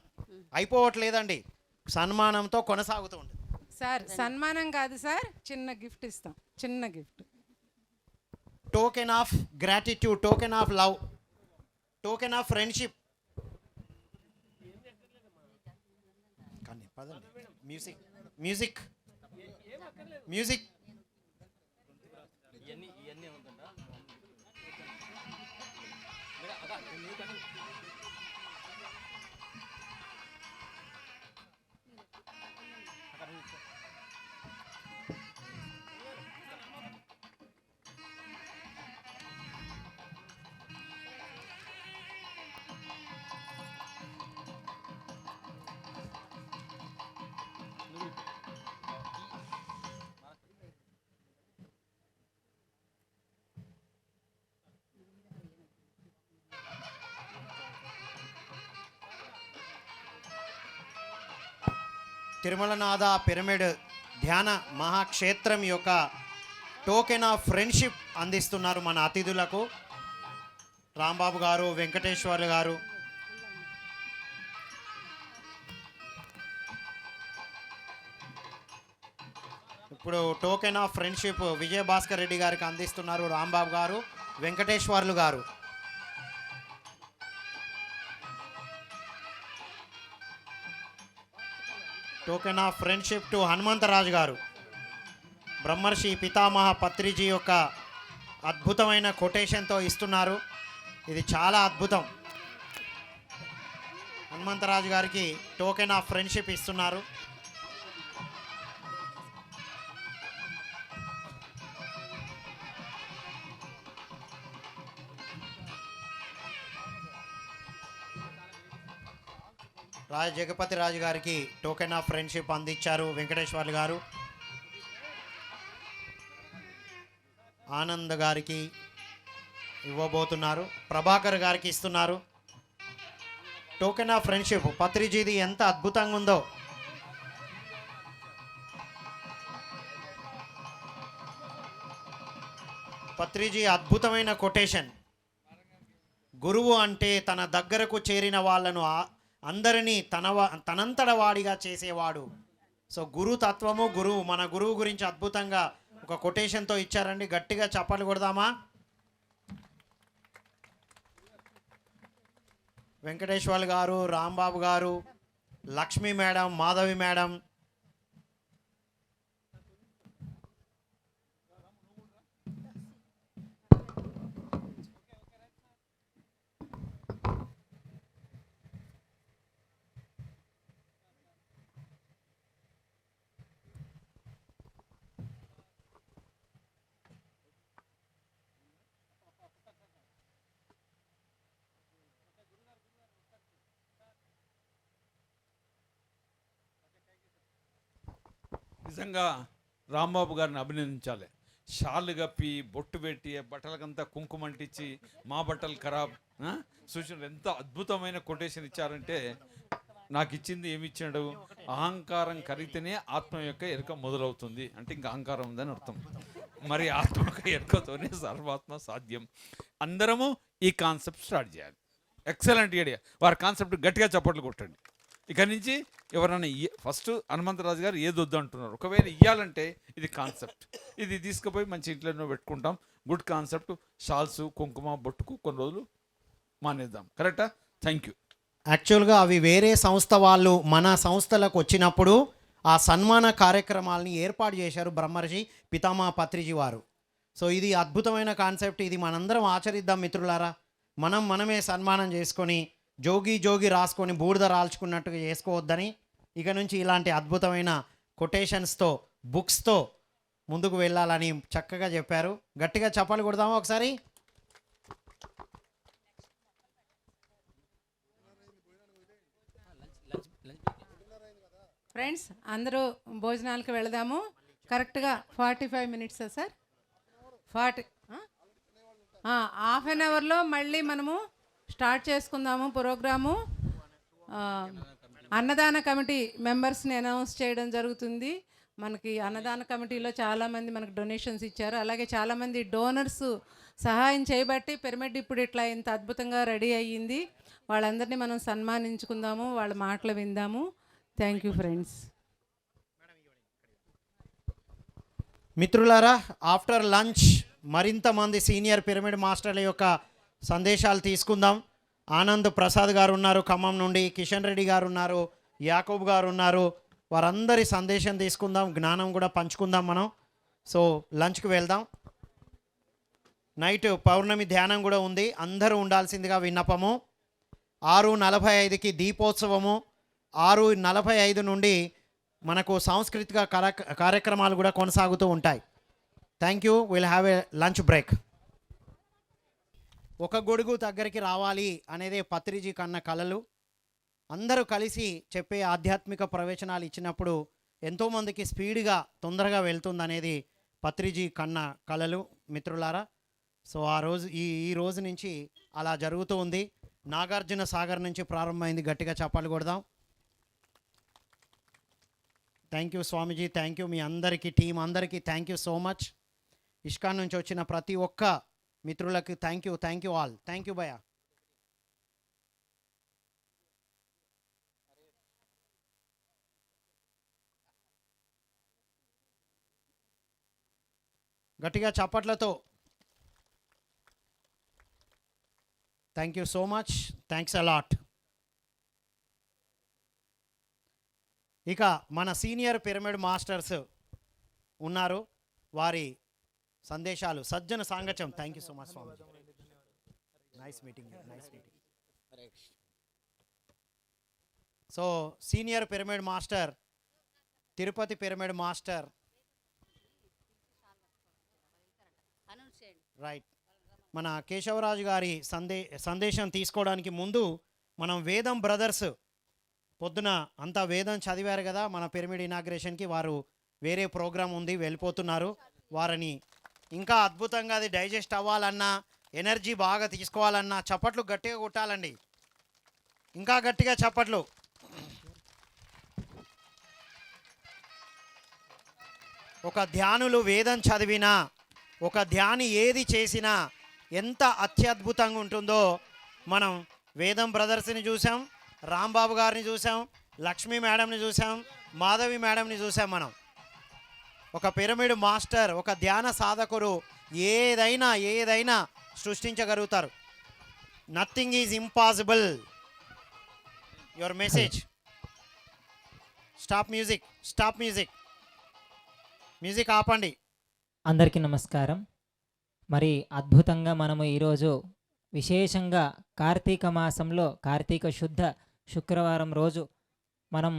అయిపోవట్లేదండి, సన్మానంతో కొనసాగుతూ ఉంటుంది. సార్ సన్మానం కాదు సార్, చిన్న గిఫ్ట్ ఇస్తాం. చిన్న gift. Token of gratitude, token of love, token of friendship. కానీ పదండి, music music music. Tirumalanatha pyramid ధ్యాన మహాక్షేత్రం యొక్క టోకెన్ ఆఫ్ ఫ్రెండ్షిప్ అందిస్తున్నారు మన అతిథులకు రాంబాబు గారు, వెంకటేశ్వర్లు గారు. ఇప్పుడు token of friendship Vijayabhaskar Reddy గారికి అందిస్తున్నారు రాంబాబు గారు, వెంకటేశ్వర్లు గారు. Token of friendship to Hanumantharaju గారు. బ్రహ్మర్షి పితామహ పత్రిజీ యొక్క అద్భుతమైన కొటేషన్తో ఇస్తున్నారు. ఇది చాలా అద్భుతం. హనుమంతరాజు గారికి టోకెన్ ఆఫ్ ఫ్రెండ్షిప్ ఇస్తున్నారు. జగపతి రాజు గారికి టోకెన్ ఆఫ్ ఫ్రెండ్షిప్ అందించారు వెంకటేశ్వర్లు గారు. ఆనంద్ గారికి ఇవ్వబోతున్నారు, ప్రభాకర్ గారికి ఇస్తున్నారు. టోకెన్ ఆఫ్ ఫ్రెండ్షిప్ పత్రిజీది ఎంత అద్భుతంగా ఉందో. పత్రిజీ అద్భుతమైన కొటేషన్. గురువు అంటే తన దగ్గరకు చేరిన వాళ్ళను అందరినీ తనంతట వాడిగా చేసేవాడు. సో గురుతత్వము, గురువు, మన గురువు గురించి అద్భుతంగా ఒక కొటేషన్తో ఇచ్చారండి. గట్టిగా చప్పట్లు కొడదామా? వెంకటేశ్వర్లు గారు, రాంబాబు గారు, లక్ష్మీ మేడం, మాధవి మేడం, నిజంగా రాంబాబు గారిని అభినందించాలి. షాళ్ళు కప్పి బొట్టు పెట్టి బట్టలకంతా కుంకుమ అంటించి మా బట్టలు ఖరాబ్ సూచనలు ఎంత అద్భుతమైన కొటేషన్ ఇచ్చారంటే, నాకు ఇచ్చింది ఏమి ఇచ్చాడు, అహంకారం కరిగితేనే ఆత్మ యొక్క ఎరుక మొదలవుతుంది అంటే ఇంకా అహంకారం ఉందని అర్థం. మరి ఆత్మ యొక్క ఎరుకతోనే సర్వాత్మ సాధ్యం. అందరము ఈ కాన్సెప్ట్ స్టార్ట్ చేయాలి. Excellent idea. వారి కాన్సెప్ట్ గట్టిగా చప్పట్లు కొట్టండి. ఇక నుంచి ఎవరైనా ఫస్ట్ హనుమంతరాజు గారు ఏది వద్దు అంటున్నారు, ఒకవేళ ఇవ్వాలంటే ఇది కాన్సెప్ట్, ఇది తీసుకుపోయి మంచి ఇంట్లో పెట్టుకుంటాం. Good concept. షాల్స్, కుంకుమ, బొట్టుకు కొన్ని రోజులు మానేద్దాం. కరెక్టా? Thank you. యాక్చువల్గా అవి వేరే సంస్థ వాళ్ళు మన సంస్థలకు వచ్చినప్పుడు ఆ సన్మాన కార్యక్రమాలని ఏర్పాటు చేశారు బ్రహ్మర్షి పితామహ పత్రిజీ వారు. సో ఇది అద్భుతమైన కాన్సెప్ట్. ఇది మనందరం ఆచరిద్దాం మిత్రులారా. మనమే సన్మానం చేసుకొని జోగి రాసుకొని బూడిద రాల్చుకున్నట్టుగా చేసుకోవద్దని, ఇక నుంచి ఇలాంటి అద్భుతమైన కొటేషన్స్తో, బుక్స్తో ముందుకు వెళ్ళాలని చక్కగా చెప్పారు. గట్టిగా చప్పట్లు కొడదామా ఒకసారి? ఫ్రెండ్స్ అందరూ భోజనాలకు వెళదాము. కరెక్ట్గా 45 మినిట్స్ సార్, 1/2 అన్ అవర్లో మళ్ళీ మనము స్టార్ట్ చేసుకుందాము ప్రోగ్రాము. అన్నదాన కమిటీ మెంబర్స్ని అనౌన్స్ చేయడం జరుగుతుంది. మనకి అన్నదాన కమిటీలో చాలామంది మనకు డొనేషన్స్ ఇచ్చారు. అలాగే చాలామంది డోనర్స్ సహాయం చేయబట్టి పిరమిడ్ ఇప్పుడు ఇట్లా ఇంత అద్భుతంగా రెడీ అయ్యింది. వాళ్ళందరినీ మనం సన్మానించుకుందాము, వాళ్ళ మాటలు విందాము. Thank you friends. మిత్రులారా, ఆఫ్టర్ లంచ్ మరింత మంది సీనియర్ పిరమిడ్ మాస్టర్ల యొక్క సందేశాలు తీసుకుందాం. ఆనంద్ ప్రసాద్ గారు ఉన్నారు ఖమ్మం నుండి, కిషన్ రెడ్డి గారు ఉన్నారు, యాకూబ్ గారు ఉన్నారు. వారందరి సందేశం తీసుకుందాం, జ్ఞానం కూడా పంచుకుందాం మనం. సో లంచ్కి వెళ్దాం. నైట్ పౌర్ణమి ధ్యానం కూడా ఉంది, అందరూ ఉండాల్సిందిగా విన్నపము. 6:45కి దీపోత్సవము, 6:45 నుండి మనకు సాంస్కృతిక కార్యక్రమాలు కూడా కొనసాగుతూ ఉంటాయి. Thank you. Will have a lunch break. ఒక గొడుగు దగ్గరికి రావాలి అనేది పత్రిజీ కన్న కలలు. అందరూ కలిసి చెప్పే ఆధ్యాత్మిక ప్రవచనాలు ఇచ్చినప్పుడు ఎంతోమందికి స్పీడ్గా తొందరగా వెళ్తుందనేది పత్రిజీ కన్న కలలు మిత్రులారా. సో ఆ రోజు ఈ రోజు నుంచి అలా జరుగుతూ ఉంది. నాగార్జున సాగర్ నుంచి ప్రారంభమైంది. గట్టిగా చప్పాలు కొడదాం. Thank you Swamiji, thank you మీ అందరికీ, టీం అందరికీ thank you so much. ISKCON నుంచి వచ్చిన ప్రతి ఒక్క మిత్రులకు thank you all. Thank you భయ్యా. గట్టిగా చప్పట్లతో thank you so much, thanks a lot. ఇక మన సీనియర్ పిరమిడ్ మాస్టర్స్ ఉన్నారు, వారి సందేశాలు. సజ్జన సాంగత్యం. Thank you so much Swami. Nice meeting. So senior pyramid master, Tirupati pyramid master, right, మన కేశవరాజు గారి సందేశం తీసుకోవడానికి ముందు మనం వేదం బ్రదర్స్ పొద్దున అంతా వేదం చదివారు కదా మన పిరమిడ్ ఇనాగ్రేషన్కి. వారు వేరే ప్రోగ్రాం ఉంది, వెళ్ళిపోతున్నారు. వారిని ఇంకా అద్భుతంగా అది డైజెస్ట్ అవ్వాలన్నా, ఎనర్జీ బాగా తీసుకోవాలన్నా చప్పట్లు గట్టిగా కొట్టాలండి. ఇంకా గట్టిగా చప్పట్లు. ఒక ధ్యానులు వేదం చదివినా, ఒక ధ్యాని ఏది చేసినా ఎంత అత్యద్భుతంగా ఉంటుందో మనం వేదం బ్రదర్స్ని చూసాం, రాంబాబు గారిని చూసాం, లక్ష్మీ మేడంని చూసాం, మాధవి మేడంని చూసాం. మనం ఒక పిరమిడ్ మాస్టర్, ఒక ధ్యాన సాధకుడు ఏదైనా సృష్టించగలుగుతారు. Nothing is impossible. Your message. Stop music ఆపండి. అందరికీ నమస్కారం. మరి అద్భుతంగా మనము ఈరోజు విశేషంగా కార్తీక మాసంలో కార్తీక శుద్ధ శుక్రవారం రోజు మనం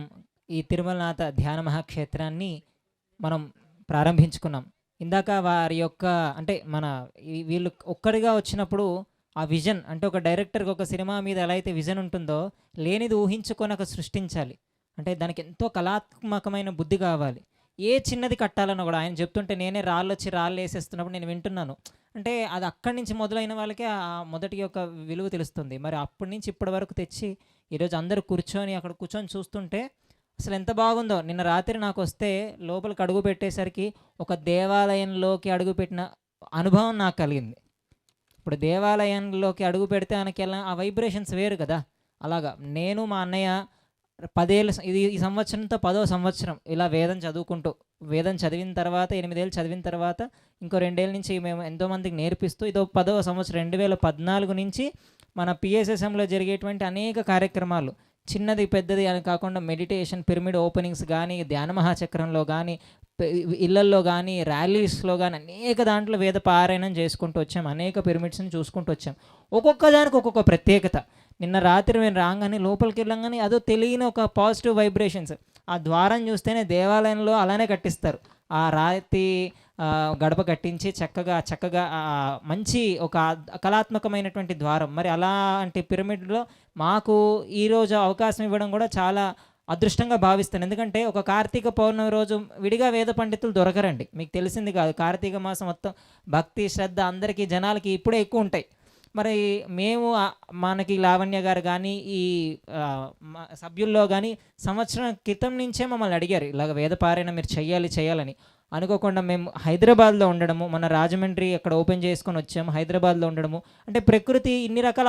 ఈ తిరుమలనాథ ధ్యాన మహాక్షేత్రాన్ని మనం ప్రారంభించుకున్నాం. ఇందాక వారి యొక్క అంటే వీళ్ళు ఒక్కడిగా వచ్చినప్పుడు ఆ విజన్ అంటే ఒక డైరెక్టర్కి ఒక సినిమా మీద ఎలా అయితే విజన్ ఉంటుందో లేనిది ఊహించుకొని సృష్టించాలి. అంటే దానికి ఎంతో కళాత్మకమైన బుద్ధి కావాలి. ఏ చిన్నది కట్టాలన్నా కూడా ఆయన చెప్తుంటే నేనే రాళ్ళు వేసేస్తున్నప్పుడు నేను వింటున్నాను. అంటే అది అక్కడి నుంచి మొదలైన వాళ్ళకే ఆ మొదటి యొక్క విలువ తెలుస్తుంది. మరి అప్పటి నుంచి ఇప్పటి వరకు తెచ్చి ఈరోజు అందరూ అక్కడ కూర్చొని చూస్తుంటే అసలు ఎంత బాగుందో. నిన్న రాత్రి నాకు వస్తే లోపలికి అడుగు పెట్టేసరికి ఒక దేవాలయంలోకి అడుగుపెట్టిన అనుభవం నాకు కలిగింది. ఇప్పుడు దేవాలయంలోకి అడుగు పెడితే ఆయనకి ఆ వైబ్రేషన్స్ వేరు కదా. అలాగా నేను మా అన్నయ్య 10 ఏళ్ళు, ఈ సంవత్సరంతో 10వ సంవత్సరం ఇలా వేదం చదివిన తర్వాత 8 ఏళ్ళు చదివిన తర్వాత ఇంకో 2 ఏళ్ళ నుంచి మేము ఎంతోమందికి నేర్పిస్తూ ఇదో 10వ సంవత్సరం 2014 నుంచి మన పిఎస్ఎస్ఎంలో జరిగేటువంటి అనేక కార్యక్రమాలు, చిన్నది పెద్దది అని కాకుండా మెడిటేషన్, పిరమిడ్ ఓపెనింగ్స్ కానీ, ధ్యాన మహాచక్రంలో కానీ, ఇళ్లల్లో కానీ, ర్యాలీస్లో కానీ అనేక దాంట్లో వేద పారాయణం చేసుకుంటూ వచ్చాం. అనేక పిరమిడ్స్ని చూసుకుంటూ వచ్చాం. ఒక్కొక్క దానికి ఒక్కొక్క ప్రత్యేకత. నిన్న రాత్రి మేము రాగానే లోపలికి వెళ్ళంగానే అదో తెలియని ఒక పాజిటివ్ వైబ్రేషన్స్. ఆ ద్వారం చూస్తేనే దేవాలయంలో అలానే కట్టిస్తారు. ఆ రాతి గడప కట్టించి చక్కగా మంచి ఒక కళాత్మకమైనటువంటి ద్వారం. మరి అలాంటి పిరమిడ్లో మాకు ఈరోజు అవకాశం ఇవ్వడం కూడా చాలా అదృష్టంగా భావిస్తాను. ఎందుకంటే ఒక కార్తీక పౌర్ణమి రోజు విడిగా వేద పండితులు దొరకరండి. మీకు తెలిసింది కాదు, కార్తీక మాసం మొత్తం భక్తి శ్రద్ధ అందరికీ జనాలకి ఇప్పుడే ఎక్కువ ఉంటాయి. మరి మేము మనకి లావణ్య గారు కానీ ఈ సభ్యుల్లో కానీ సంవత్సరం క్రితం నుంచే మమ్మల్ని అడిగారు, ఇలాగ వేద పారాయణ మీరు చేయాలని. అనుకోకుండా మేము హైదరాబాద్లో ఉండడము, మన రాజమండ్రి అక్కడ ఓపెన్ చేసుకొని వచ్చాము, హైదరాబాద్లో ఉండడము, అంటే ప్రకృతి ఇన్ని రకాల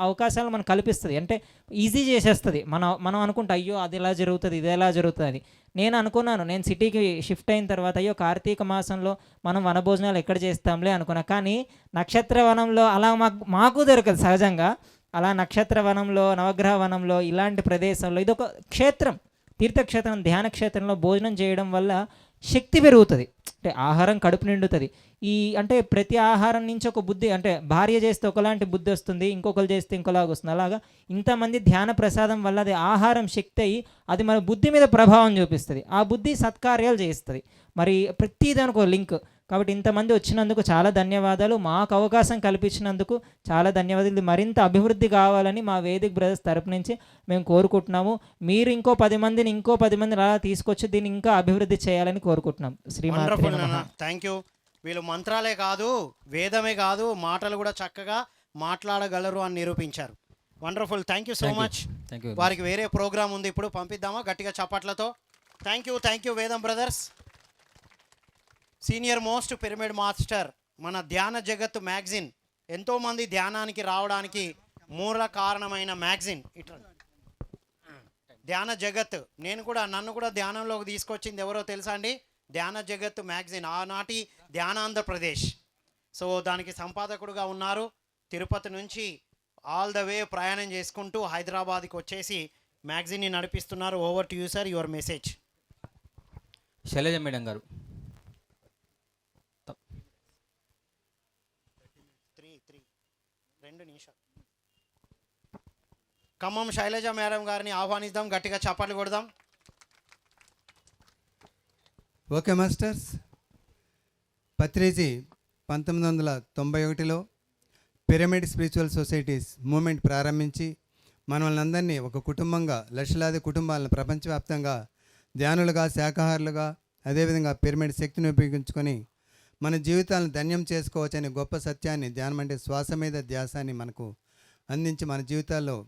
అవకాశాలు మనకు కల్పిస్తుంది, అంటే ఈజీ చేసేస్తుంది. మనం అనుకుంటా అయ్యో అది ఎలా జరుగుతుంది, ఇది ఎలా జరుగుతుంది అని. నేను అనుకున్నాను, నేను సిటీకి షిఫ్ట్ అయిన తర్వాత అయ్యో కార్తీక మాసంలో మనం వనభోజనాలు ఎక్కడ చేస్తాంలే అనుకున్నా. కానీ నక్షత్ర వనంలో అలా మాకు దొరకదు సహజంగా. అలా నక్షత్ర వనంలో, నవగ్రహ వనంలో, ఇలాంటి ప్రదేశంలో ఇదొక క్షేత్రం, తీర్థక్షేత్రం, ధ్యాన క్షేత్రంలో భోజనం చేయడం వల్ల శక్తి పెరుగుతుంది, అంటే ఆహారం కడుపు నిండుతుంది. అంటే ప్రతి ఆహారం నుంచి ఒక బుద్ధి, అంటే భార్య చేస్తే ఒకలాంటి బుద్ధి వస్తుంది, ఇంకొకరు చేస్తే ఇంకోలాగా వస్తుంది. అలాగా ఇంతమంది ధ్యాన ప్రసాదం వల్ల అది ఆహారం శక్తి అయ్యి అది మన బుద్ధి మీద ప్రభావం చూపిస్తుంది, ఆ బుద్ధి సత్కార్యాలు చేస్తుంది. మరి ప్రతిదానికి ఒక లింక్. కాబట్టి ఇంతమంది వచ్చినందుకు చాలా ధన్యవాదాలు, మాకు అవకాశం కల్పించినందుకు చాలా ధన్యవాదాలు. ఇది మరింత అభివృద్ధి కావాలని మా వేదిక్ బ్రదర్స్ తరపు నుంచి మేము కోరుకుంటున్నాము. మీరు ఇంకో 10 మందిని అలా తీసుకొచ్చి దీన్ని ఇంకా అభివృద్ధి చేయాలని కోరుకుంటున్నాం. శ్రీమాత్రే నమః. Thank you. వీళ్ళు మంత్రాలే కాదు, వేదమే కాదు, మాటలు కూడా చక్కగా మాట్లాడగలరు అని నిరూపించారు. Wonderful. Thank you so much. వారికి వేరే ప్రోగ్రామ్ ఉంది, ఇప్పుడు పంపిద్దామా గట్టిగా చప్పట్లతో? థ్యాంక్ యూ వేదం brothers. Senior most pyramid master. మన ధ్యాన జగత్ మ్యాగజిన్ ఎంతోమంది ధ్యానానికి రావడానికి మూల కారణమైన మ్యాగజిన్ ఇట్లా ధ్యాన జగత్. నన్ను కూడా ధ్యానంలోకి తీసుకొచ్చింది ఎవరో తెలుసా అండి? ధ్యాన జగత్ మ్యాగజిన్, ఆనాటి ధ్యానాంధ్రప్రదేశ్. సో దానికి సంపాదకుడుగా ఉన్నారు. తిరుపతి నుంచి ఆల్ ద వే ప్రయాణం చేసుకుంటూ హైదరాబాద్కి వచ్చేసి మ్యాగజిన్ని నడిపిస్తున్నారు. Over to you sir, your message. Shailaja madam గారు. ఖమ్మం శైలజ మేడం గారిని ఆహ్వానిద్దాం, గట్టిగా చప్పట్లు కొడదాం. Okay masters. పత్రిజీ 1991లో పిరమిడ్ స్పిరిచువల్ సొసైటీస్ మూమెంట్ ప్రారంభించి మనల్ని అందరినీ ఒక కుటుంబంగా, లక్షలాది కుటుంబాలను ప్రపంచవ్యాప్తంగా ధ్యానులుగా, శాకాహారులుగా, అదేవిధంగా పిరమిడ్ శక్తిని ఉపయోగించుకొని మన జీవితాలను ధన్యం చేసుకోవచ్చనే గొప్ప సత్యాన్ని, ధ్యానం అంటే శ్వాస మీద ధ్యాసాన్ని మనకు అందించి మన జీవితాల్లో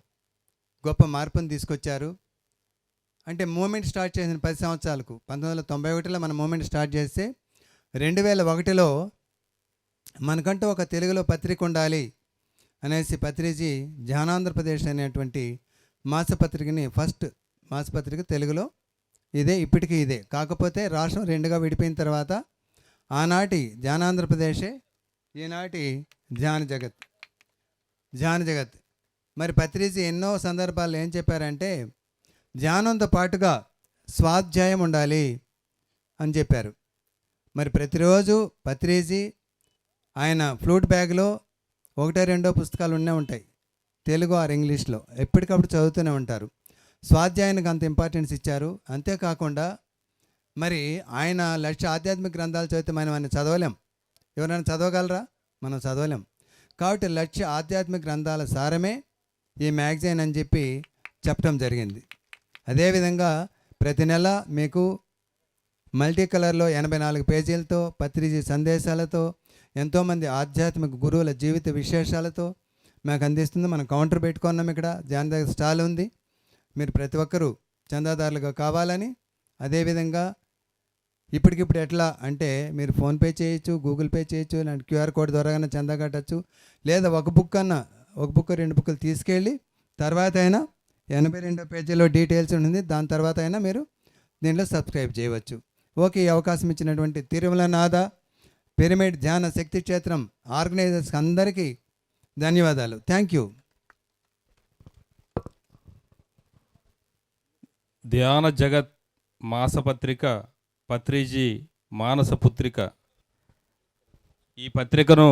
గొప్ప మార్పును తీసుకొచ్చారు. అంటే మూమెంట్ స్టార్ట్ చేసిన 10 సంవత్సరాలకు 1991లో మన మూమెంట్ స్టార్ట్ చేస్తే 2001లో మనకంటూ ఒక తెలుగులో పత్రిక ఉండాలి అనేసి పత్రిజీ ధ్యానాంధ్రప్రదేశ్ అనేటువంటి మాసపత్రికని, ఫస్ట్ మాసపత్రిక తెలుగులో ఇదే, ఇప్పటికీ ఇదే. కాకపోతే రాష్ట్రం 2గా విడిపోయిన తర్వాత ఆనాటి ధ్యానాంధ్రప్రదేశే ఈనాటి ధ్యాన జగత్. మరి పత్రిజీ ఎన్నో సందర్భాల్లో ఏం చెప్పారంటే ధ్యానంతో పాటుగా స్వాధ్యాయం ఉండాలి అని చెప్పారు. మరి ప్రతిరోజు పత్రిజీ ఆయన ఫ్లూట్ బ్యాగ్లో 1-2 పుస్తకాలు ఉంటాయి, తెలుగు ఆర్ ఇంగ్లీష్లో, ఎప్పటికప్పుడు చదువుతూనే ఉంటారు. స్వాధ్యాయానికి అంత ఇంపార్టెన్స్ ఇచ్చారు. అంతేకాకుండా మరి ఆయన లక్ష ఆధ్యాత్మిక గ్రంథాలు చదివితే మనం చదవలేం. ఎవరైనా చదవగలరా? మనం చదవలేం. కాబట్టి లక్ష ఆధ్యాత్మిక గ్రంథాల సారమే ఈ మ్యాగజైన్ అని చెప్పి చెప్పడం జరిగింది. అదేవిధంగా ప్రతి నెల మీకు మల్టీ కలర్లో 84 పేజీలతో పత్రిజీ సందేశాలతో ఎంతోమంది ఆధ్యాత్మిక గురువుల జీవిత విశేషాలతో మాకు అందిస్తుంది. మనం కౌంటర్ పెట్టుకున్నాం, ఇక్కడ ధ్యాన దగ్గర స్టాల్ ఉంది. మీరు ప్రతి ఒక్కరూ చందాదారులుగా కావాలని, అదేవిధంగా ఇప్పటికిప్పుడు ఎట్లా అంటే మీరు ఫోన్పే చేయొచ్చు, గూగుల్ పే చేయొచ్చు, ఇలాంటి QR కోడ్ ద్వారాగానే చందా కట్టచ్చు. లేదా ఒక బుక్ 2 బుక్కులు తీసుకెళ్ళి తర్వాత అయినా 82 పేజీలో డీటెయిల్స్ ఉంటుంది, దాని తర్వాత అయినా మీరు దీంట్లో సబ్స్క్రైబ్ చేయవచ్చు. ఓకే, ఈ అవకాశం ఇచ్చినటువంటి తిరుమలనాథ పిరమిడ్ ధ్యాన శక్తి క్షేత్రం ఆర్గనైజర్స్ అందరికీ ధన్యవాదాలు. Thank you. ధ్యాన జగత్ మాసపత్రిక పత్రిజీ మానస పుత్రిక. ఈ పత్రికను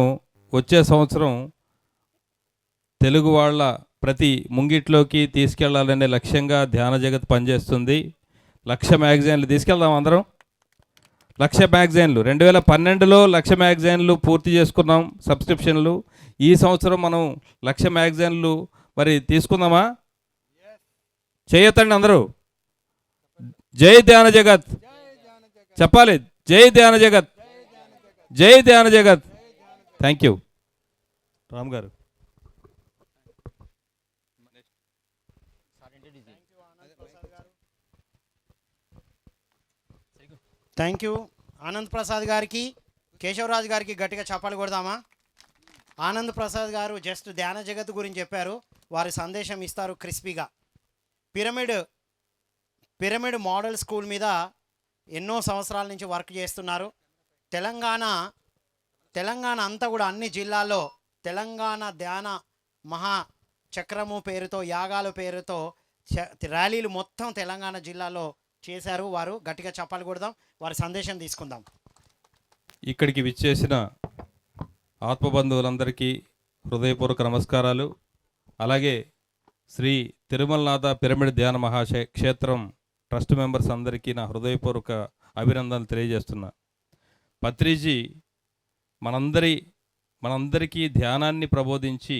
వచ్చే సంవత్సరం తెలుగు వాళ్ళ ప్రతి ముంగిట్లోకి తీసుకెళ్లాలనే లక్ష్యంగా ధ్యాన జగత్ పనిచేస్తుంది. 1,00,000 మ్యాగజైన్లు తీసుకెళ్దాం అందరం. 1,00,000 మ్యాగజైన్లు 2012లో 1,00,000 మ్యాగజైన్లు పూర్తి చేసుకున్నాం సబ్స్క్రిప్షన్లు. ఈ సంవత్సరం మనం 1,00,000 మ్యాగజైన్లు మరి తీసుకుందామా? చేయొద్దండి అందరూ. జై ధ్యాన జగత్ చెప్పాలి. జై ధ్యాన జగత్, జై ధ్యాన జగత్. థ్యాంక్ యూ రామ్ గారు. థ్యాంక్ యూ ఆనంద్ ప్రసాద్ గారికి, కేశవరాజు గారికి గట్టిగా చప్పాలు కొడదామా? ఆనంద్ ప్రసాద్ గారు జస్ట్ ధ్యాన జగత్ గురించి చెప్పారు. వారి సందేశం ఇస్తారు క్రిస్పీగా. పిరమిడ్ మోడల్ స్కూల్ మీద ఎన్నో సంవత్సరాల నుంచి వర్క్ చేస్తున్నారు. తెలంగాణ అంతా కూడా అన్ని జిల్లాల్లో తెలంగాణ ధ్యాన మహాచక్రము పేరుతో, యాగాల పేరుతో ర్యాలీలు మొత్తం తెలంగాణ జిల్లాలో చేశారు. వారు గట్టిగా చప్పాలు కొడదాం, వారి సందేశం తీసుకుందాం. ఇక్కడికి విచ్చేసిన ఆత్మబంధువులందరికీ హృదయపూర్వక నమస్కారాలు. అలాగే శ్రీ తిరుమలనాథ పిరమిడ్ ధ్యాన క్షేత్రం ట్రస్ట్ మెంబర్స్ అందరికీ నా హృదయపూర్వక అభినందనలు తెలియజేస్తున్నా. పత్రిజీ మనందరికీ ధ్యానాన్ని ప్రబోధించి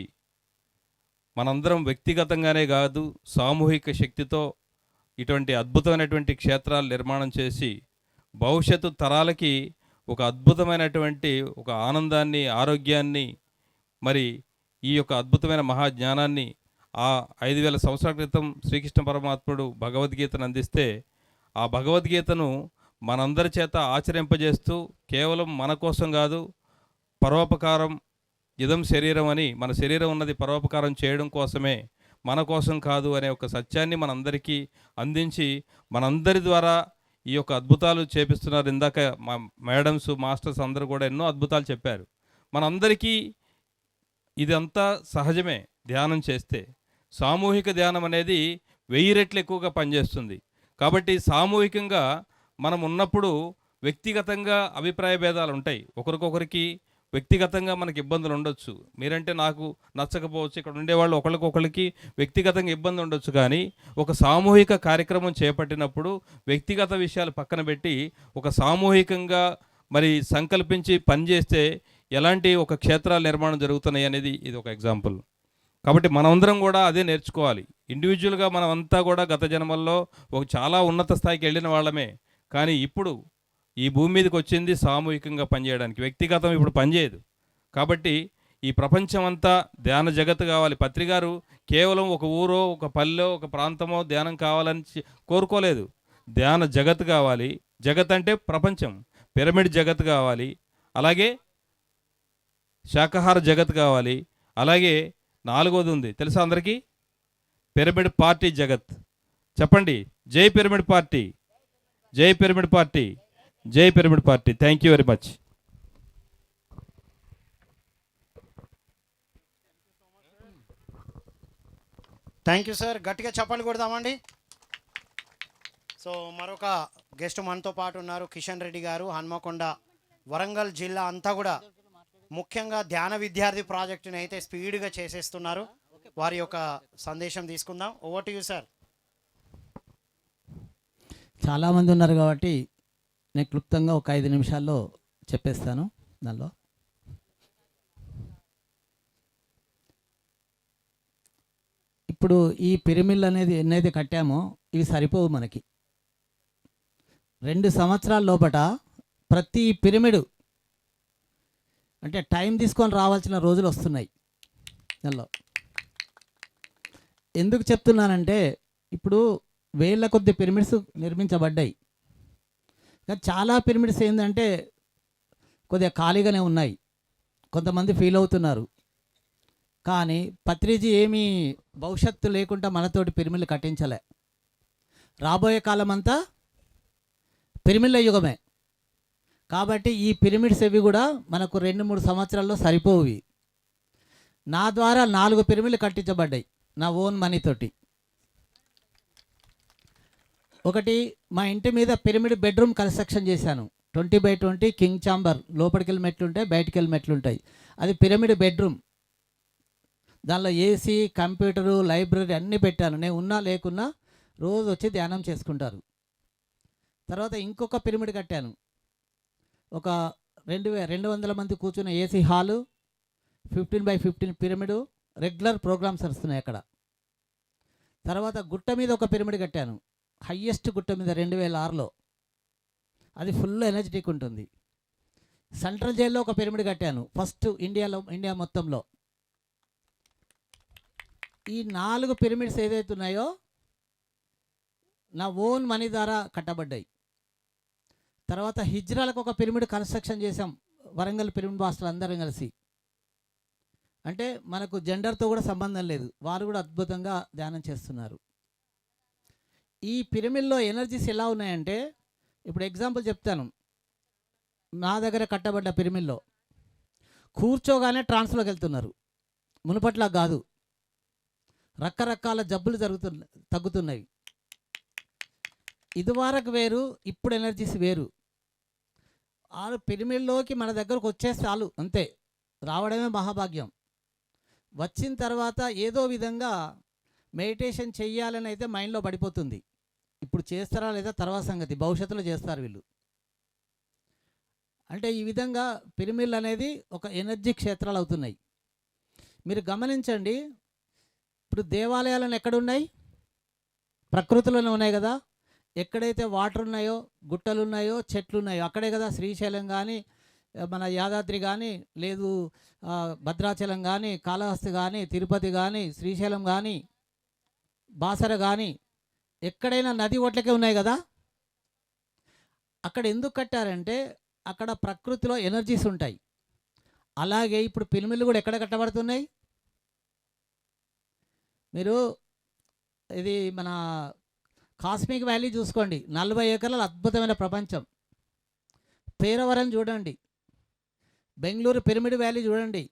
మనందరం వ్యక్తిగతంగానే కాదు సామూహిక శక్తితో ఇటువంటి అద్భుతమైనటువంటి క్షేత్రాలు నిర్మాణం చేసి భవిష్యత్తు తరాలకి ఒక అద్భుతమైనటువంటి ఒక ఆనందాన్ని, ఆరోగ్యాన్ని, మరి ఈ యొక్క అద్భుతమైన మహాజ్ఞానాన్ని ఆ 5000 సంవత్సరాల క్రితం శ్రీకృష్ణ పరమాత్ముడు భగవద్గీతను అందిస్తే ఆ భగవద్గీతను మనందరి చేత ఆచరింపజేస్తూ కేవలం మన కోసం కాదు, పరోపకారం ఇదం శరీరం అని, మన శరీరం ఉన్నది పరోపకారం చేయడం కోసమే, మన కోసం కాదు అనే ఒక సత్యాన్ని మనందరికీ అందించి మనందరి ద్వారా ఈ యొక్క అద్భుతాలు చేపిస్తున్నారు. ఇందాక మా మేడమ్స్, మాస్టర్స్ అందరూ కూడా ఎన్నో అద్భుతాలు చెప్పారు. మనందరికీ ఇదంతా సహజమే. ధ్యానం చేస్తే సామూహిక ధ్యానం అనేది 1000 రెట్లు ఎక్కువగా పనిచేస్తుంది. కాబట్టి సామూహికంగా మనం ఉన్నప్పుడు వ్యక్తిగతంగా అభిప్రాయ భేదాలు ఉంటాయి. ఒకరికొకరికి వ్యక్తిగతంగా మనకి ఇబ్బందులు ఉండొచ్చు. మీరంటే నాకు నచ్చకపోవచ్చు, ఇక్కడ ఉండేవాళ్ళు ఒకరికొకరికి వ్యక్తిగతంగా ఇబ్బంది ఉండొచ్చు. కానీ ఒక సామూహిక కార్యక్రమం చేపట్టినప్పుడు వ్యక్తిగత విషయాలు పక్కన పెట్టి ఒక సామూహికంగా మరి సంకల్పించి పనిచేస్తే ఎలాంటి ఒక క్షేత్రాల నిర్మాణం జరుగుతున్నాయి అనేది ఇది ఒక ఎగ్జాంపుల్. కాబట్టి మనమందరం కూడా అదే నేర్చుకోవాలి. ఇండివిజువల్గా మనం అంతా కూడా గత జన్మల్లో ఒక చాలా ఉన్నత స్థాయికి వెళ్ళిన వాళ్ళమే. కానీ ఇప్పుడు ఈ భూమి మీదకి వచ్చింది సామూహికంగా పనిచేయడానికి, వ్యక్తిగతం ఇప్పుడు పనిచేయదు. కాబట్టి ఈ ప్రపంచం అంతా ధ్యాన జగత్తు కావాలి. పత్రిగారు కేవలం ఒక ఊరో, ఒక పల్లెలో, ఒక ప్రాంతమో ధ్యానం కావాలని కోరుకోలేదు. ధ్యాన జగత్తు కావాలి. జగత్ అంటే ప్రపంచం. పిరమిడ్ జగత్ కావాలి, అలాగే శాకాహార జగత్ కావాలి, అలాగే 4వది ఉంది తెలుసా అందరికీ, పిరమిడ్ పార్టీ జగత్. చెప్పండి, జై పిరమిడ్ పార్టీ, జై పిరమిడ్ పార్టీ, జై pyramid party. Thank you very much. Thank you sir. గట్టిగా చప్పట్లు కొడదామండి. సో మరొక గెస్ట్ మనతో పాటు ఉన్నారు, కిషన్ రెడ్డి గారు, హన్మకొండ, వరంగల్ జిల్లా అంతా కూడా ముఖ్యంగా ధ్యాన విద్యార్థి ప్రాజెక్టుని అయితే స్పీడ్గా చేసేస్తున్నారు. వారి యొక్క సందేశం తీసుకుందాం. Over to you sir. చాలామంది ఉన్నారు కాబట్టి నేను క్లుప్తంగా ఒక 5 నిమిషాల్లో చెప్పేస్తాను. దానిలో ఇప్పుడు ఈ పిరమిడ్ అనేది ఎన్నైతే కట్టామో ఇవి సరిపోవు మనకి. 2 సంవత్సరాల లోపట ప్రతి పిరమిడ్ అంటే టైం తీసుకొని రావాల్సిన రోజులు వస్తున్నాయి దానిలో. ఎందుకు చెప్తున్నానంటే ఇప్పుడు 1000 కొద్ది పిరమిడ్స్ నిర్మించబడ్డాయి. కానీ చాలా పిరమిడ్స్ ఏంటంటే కొద్దిగా ఖాళీగానే ఉన్నాయి. కొంతమంది ఫీల్ అవుతున్నారు. కానీ పత్రిజీ ఏమీ భవిష్యత్తు లేకుండా మనతోటి పిరమిడ్లు కట్టించలే. రాబోయే కాలం అంతా పిరమిడ్ల యుగమే. కాబట్టి ఈ పిరమిడ్స్ ఇవి కూడా మనకు 2-3 సంవత్సరాల్లో సరిపోవి. నా ద్వారా 4 పిరమిడ్లు కట్టించబడ్డాయి నా ఓన్ మనీతోటి. ఒకటి మా ఇంటి మీద పిరమిడ్ బెడ్రూమ్ కన్స్ట్రక్షన్ చేశాను. 20x20 కింగ్ ఛాంబర్, లోపలికి వెళ్ళి మెట్లుంటాయి, బయటికి వెళ్ళి మెట్లుంటాయి. అది పిరమిడ్ బెడ్రూమ్. దానిలో ఏసీ, కంప్యూటరు, లైబ్రరీ అన్నీ పెట్టాను. నేను ఉన్నా లేకున్నా రోజు వచ్చి ధ్యానం చేసుకుంటారు. తర్వాత ఇంకొక పిరమిడ్ కట్టాను. ఒక 2200 మంది కూర్చున్న AC hall, 15x15 pyramid, regular programs వస్తున్నాయి అక్కడ. తర్వాత గుట్ట మీద ఒక పిరమిడ్ కట్టాను, హయ్యెస్ట్ గుట్ట మీద 2006లో. అది ఫుల్ ఎనర్జెటిక్ ఉంటుంది. సెంట్రల్ జైల్లో ఒక పిరమిడ్ కట్టాను, ఫస్ట్ ఇండియా మొత్తంలో. ఈ 4 పిరమిడ్స్ ఏదైతే ఉన్నాయో నా ఓన్ మనీ ద్వారా కట్టబడ్డాయి. తర్వాత హిజ్రాలకు ఒక పిరమిడ్ కన్స్ట్రక్షన్ చేసాం, వరంగల్ పిరమిడ్ మాస్టర్లు అందరం కలిసి. అంటే మనకు జెండర్తో కూడా సంబంధం లేదు, వారు కూడా అద్భుతంగా ధ్యానం చేస్తున్నారు. ఈ పిరమిడ్లో ఎనర్జీస్ ఎలా ఉన్నాయంటే, ఇప్పుడు ఎగ్జాంపుల్ చెప్తాను. నా దగ్గర కట్టబడ్డ పిరమిడ్లో కూర్చోగానే ట్రాన్స్లోకి వెళ్తున్నారు, మునుపట్లా కాదు. రకరకాల జబ్బులు తగ్గుతున్నాయి. ఇదివరకు వేరు, ఇప్పుడు ఎనర్జీస్ వేరు. ఆ పిరమిడ్లోకి మన దగ్గరకు వచ్చేస్తే చాలు, అంతే, రావడమే మహాభాగ్యం. వచ్చిన తర్వాత ఏదో విధంగా మెడిటేషన్ చెయ్యాలని అయితే మైండ్లో పడిపోతుంది. ఇప్పుడు చేస్తారా లేదా తర్వాత సంగతి, భవిష్యత్తులో చేస్తారు వీళ్ళు. అంటే ఈ విధంగా పిరమిడ్లు అనేది ఒక ఎనర్జీ క్షేత్రాలు అవుతున్నాయి. మీరు గమనించండి, ఇప్పుడు దేవాలయాలను ఎక్కడున్నాయి? ప్రకృతిలోనే ఉన్నాయి కదా. ఎక్కడైతే వాటర్ ఉన్నాయో, గుట్టలు ఉన్నాయో, చెట్లు ఉన్నాయో అక్కడే కదా శ్రీశైలం కానీ, మన యాదాద్రి కానీ, లేదు భద్రాచలం కానీ, కాళహస్తి కానీ, తిరుపతి కానీ, శ్రీశైలం కానీ, బాసర కానీ, ఎక్కడైనా నది ఒట్లకే ఉన్నాయి కదా. అక్కడ ఎందుకు కట్టారంటే అక్కడ ప్రకృతిలో ఎనర్జీస్ ఉంటాయి. అలాగే ఇప్పుడు పిరమిడ్లు కూడా ఎక్కడ కట్టబడుతున్నాయి? మీరు ఇది మన కాస్మిక్ వ్యాలీ చూసుకోండి, 40 ఎకరాల అద్భుతమైన ప్రపంచం. పేరవరం చూడండి, బెంగళూరు పిరమిడ్ వ్యాలీ చూడండి.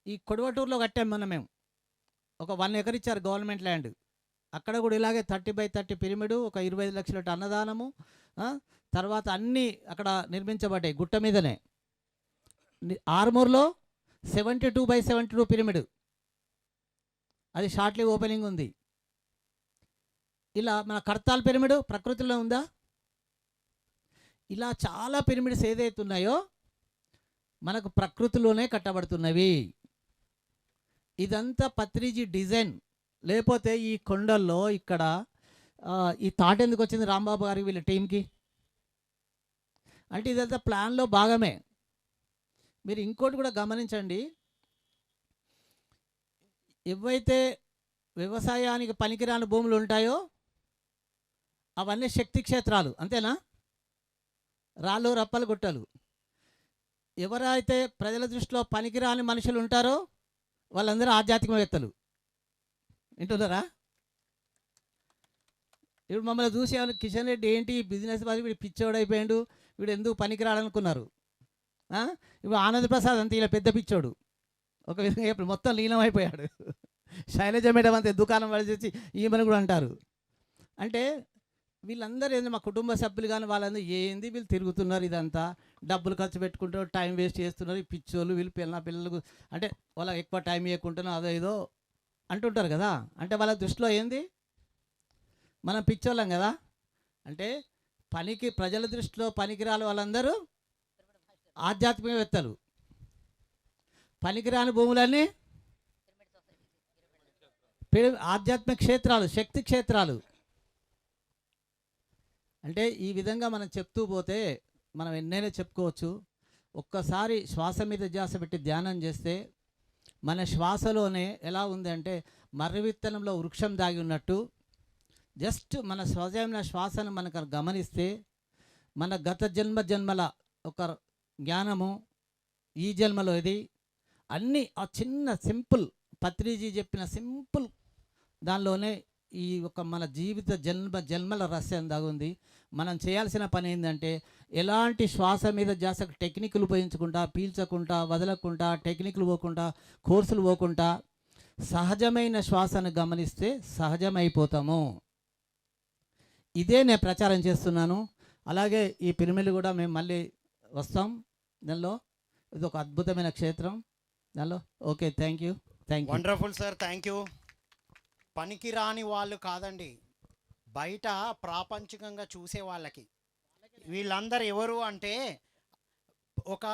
ఈ కొడవటూరులో కట్టాం మేము, ఒక 1 ఎకర్ ఇచ్చారు గవర్నమెంట్ ల్యాండ్. అక్కడ కూడా ఇలాగే 30x30 పిరమిడు, ఒక 25 లక్షల అన్నదానము, తర్వాత అన్నీ అక్కడ నిర్మించబడ్డాయి గుట్ట మీదనే. ఆర్మూర్లో 72x72 పిరమిడ్, అది షార్ట్లీ ఓపెనింగ్ ఉంది. ఇలా మన కర్తాల్ పిరమిడ్ ప్రకృతిలో ఉందా? ఇలా చాలా పిరమిడ్స్ ఏదైతే ఉన్నాయో మనకు ప్రకృతిలోనే కట్టబడుతున్నవి. ఇదంతా పత్రిజీ డిజైన్. లేకపోతే ఈ కొండల్లో ఇక్కడ ఈ థాట్ ఎందుకు వచ్చింది రాంబాబు గారికి, వీళ్ళ టీంకి? అంటే ఇదంతా ప్లాన్లో భాగమే. మీరు ఇంకోటి కూడా గమనించండి, ఏవైతే వ్యవసాయానికి పనికిరాని భూములు ఉంటాయో అవన్నీ శక్తి క్షేత్రాలు, అంతేనా? రాళ్ళు రప్పలు గుట్టలు. ఎవరైతే ప్రజల దృష్టిలో పనికిరాని మనుషులు ఉంటారో వాళ్ళందరూ ఆధ్యాత్మికవేత్తలు. వింటున్నారా? ఇప్పుడు మమ్మల్ని చూసి కిషన్ రెడ్డి ఏంటి బిజినెస్ వారి, వీడు పిచ్చోడైపోయాడు, వీడు ఎందుకు పనికిరాడనుకున్నారు. ఇప్పుడు ఆనంద్ ప్రసాద్ అంతే, ఇలా పెద్ద పిచ్చోడు, ఒక విధంగా ఇప్పుడు మొత్తం లీనమైపోయాడు. శైలజ మేడం అంతే దుకాణం పడిచేసి ఈమెను కూడా అంటారు. అంటే వీళ్ళందరూ ఏంది, మా కుటుంబ సభ్యులు కానీ వాళ్ళందరూ ఏంది వీళ్ళు తిరుగుతున్నారు, ఇదంతా డబ్బులు ఖర్చు పెట్టుకుంటారు, టైం వేస్ట్ చేస్తున్నారు, ఈ పిచ్చోళ్ళు వీళ్ళు పిల్లలకు అంటే వాళ్ళకి ఎక్కువ టైం ఇవ్వకుంటున్నారు, అదో ఏదో అంటుంటారు కదా. అంటే వాళ్ళ దృష్టిలో ఏంది, మనం పిచ్చోళ్ళం కదా. అంటే ప్రజల దృష్టిలో పనికిరాని వాళ్ళందరూ ఆధ్యాత్మికవేత్తలు, పనికిరాని భూములన్నీ ఆధ్యాత్మిక క్షేత్రాలు, శక్తి క్షేత్రాలు. అంటే ఈ విధంగా మనం చెప్తూ పోతే మనం ఎన్నైనా చెప్పుకోవచ్చు. ఒక్కసారి శ్వాస మీద ధ్యాస పెట్టి ధ్యానం చేస్తే మన శ్వాసలోనే ఎలా ఉందంటే మర్రి విత్తనంలో వృక్షం దాగి ఉన్నట్టు, జస్ట్ మన స్వజమైన శ్వాసను మనకు గమనిస్తే మన గత జన్మల ఒక జ్ఞానము ఈ జన్మలో ఇది అన్నీ ఆ చిన్న సింపుల్ పత్రిజీ చెప్పిన సింపుల్ దానిలోనే ఈ ఒక మన జీవిత జన్మల రహస్యం దాగుంది. మనం చేయాల్సిన పని ఏంటంటే ఎలాంటి శ్వాస మీద ధ్యాస టెక్నిక్లు ఉపయోగించకుండా, పీల్చకుండా, వదలకుండా, టెక్నిక్లు పోకుండా, కోర్సులు పోకుండా సహజమైన శ్వాసను గమనిస్తే సహజమైపోతాము. ఇదే నేను ప్రచారం చేస్తున్నాను. అలాగే ఈ పిరమిడ్ కూడా మేము మళ్ళీ వస్తాం దానిలో. ఇది ఒక అద్భుతమైన క్షేత్రం దానిలో. Okay, thank you. Wonderful sir, thank you. పనికిరాని వాళ్ళు కాదండి, బయట ప్రాపంచికంగా చూసే వాళ్ళకి వీళ్ళందరూ ఎవరు అంటే ఒక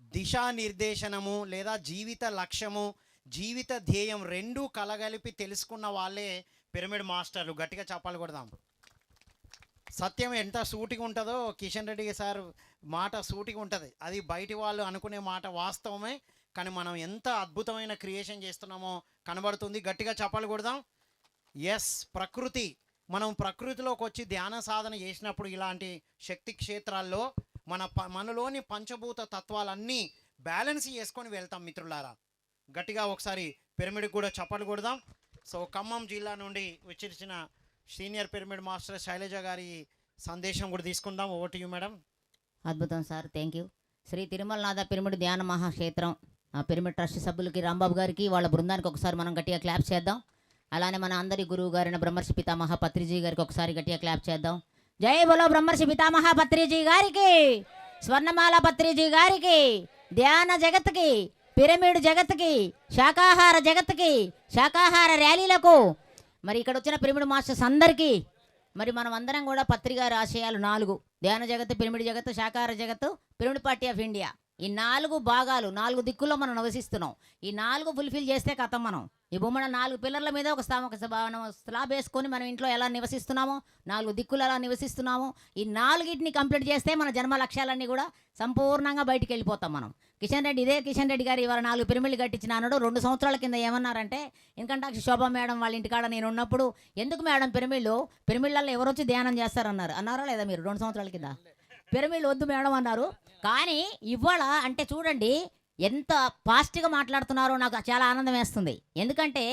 దిశానిర్దేశనము లేదా జీవిత లక్ష్యము, జీవిత ధ్యేయం రెండూ కలగలిపి తెలుసుకున్న వాళ్ళే పిరమిడ్ మాస్టర్లు. గట్టిగా చెప్పాలి కొడదాం. సత్యం ఎంత సూటిగా ఉంటుందో కిషన్ రెడ్డి సార్ మాట సూటిగా ఉంటుంది. అది బయటి వాళ్ళు అనుకునే మాట వాస్తవమే, కానీ మనం ఎంత అద్భుతమైన క్రియేషన్ చేస్తున్నామో కనబడుతుంది. గట్టిగా చెప్పాలి కొడదాం. ఎస్, ప్రకృతి మనం ప్రకృతిలోకి వచ్చి ధ్యాన సాధన చేసినప్పుడు ఇలాంటి శక్తి క్షేత్రాల్లో మనలోని పంచభూత తత్వాలన్నీ బ్యాలెన్స్ చేసుకొని వెళ్తాం మిత్రులారా. గట్టిగా ఒకసారి పిరమిడ్కి కూడా చప్పట్లు కొడదాం. సో ఖమ్మం జిల్లా నుండి వచ్చేసిన సీనియర్ పిరమిడ్ మాస్టర్ శైలజ గారి సందేశం కూడా తీసుకుందాం. Over to you madam. అద్భుతం sir, thank you. Shri Tirumalanatha pyramid ధ్యాన మహాక్షేత్రం పిరమిడ్ ట్రస్ట్ సభ్యులకి, రాంబాబు గారికి, వాళ్ళ బృందానికి ఒకసారి మనం గట్టిగా క్లాప్ చేద్దాం. అలానే మన అందరి గురువు గారైన బ్రహ్మర్షి పితామహ పత్రిజీ గారికి ఒకసారి గట్టిగా క్లాప్ చేద్దాం. జై బోలో బ్రహ్మర్షి పితామహ పత్రిజీ గారికి, స్వర్ణమాల పత్రిజీ గారికి, ధ్యాన జగత్కి, పిరమిడ్ జగత్కి, శాకాహార జగత్కి, శాకాహార ర్యాలీలకు, మరి ఇక్కడ వచ్చిన పిరమిడ్ మాస్టర్స్ అందరికీ, మరి మనం అందరం కూడా పత్రిగారి ఆశయాలు 4: ధ్యాన జగత్తు, పిరమిడ్ జగత్తు, శాకాహార జగత్తు, పిరమిడ్ పార్టీ ఆఫ్ ఇండియా. ఈ 4 భాగాలు 4 దిక్కుల్లో మనం నివసిస్తున్నాం. ఈ 4 ఫుల్ఫిల్ చేస్తే కథం. మనం ఈ బొమ్మల 4 పిల్లర్ల మీద ఒక స్లాబ్ వేసుకొని మనం ఇంట్లో ఎలా నివసిస్తున్నామో, 4 దిక్కులు ఎలా నివసిస్తున్నామో, ఈ 4టిని కంప్లీట్ చేస్తే మన జన్మ లక్ష్యాలన్నీ కూడా సంపూర్ణంగా బయటికి వెళ్ళిపోతాం మనం. ఇదే కిషన్ రెడ్డి గారు ఇవాళ 4 పిరమిడ్లు కట్టించినాడు. 2 సంవత్సరాల కింద ఏమన్నారంటే, ఇన్కంటాక్షి శోభా మేడం వాళ్ళ ఇంటికాడ నేను ఉన్నప్పుడు, ఎందుకు మేడం పిరమిడ్లలో ఎవరు వచ్చి ధ్యానం చేస్తారన్నారు. అన్నారా లేదా మీరు 2 సంవత్సరాల కింద? పిరమిడ్లు వద్దు మేడం అన్నారు. కానీ ఇవాళ అంటే చూడండి ఎంత పాజిటివ్గా మాట్లాడుతున్నారో, నాకు చాలా ఆనందం వేస్తుంది. ఎందుకంటే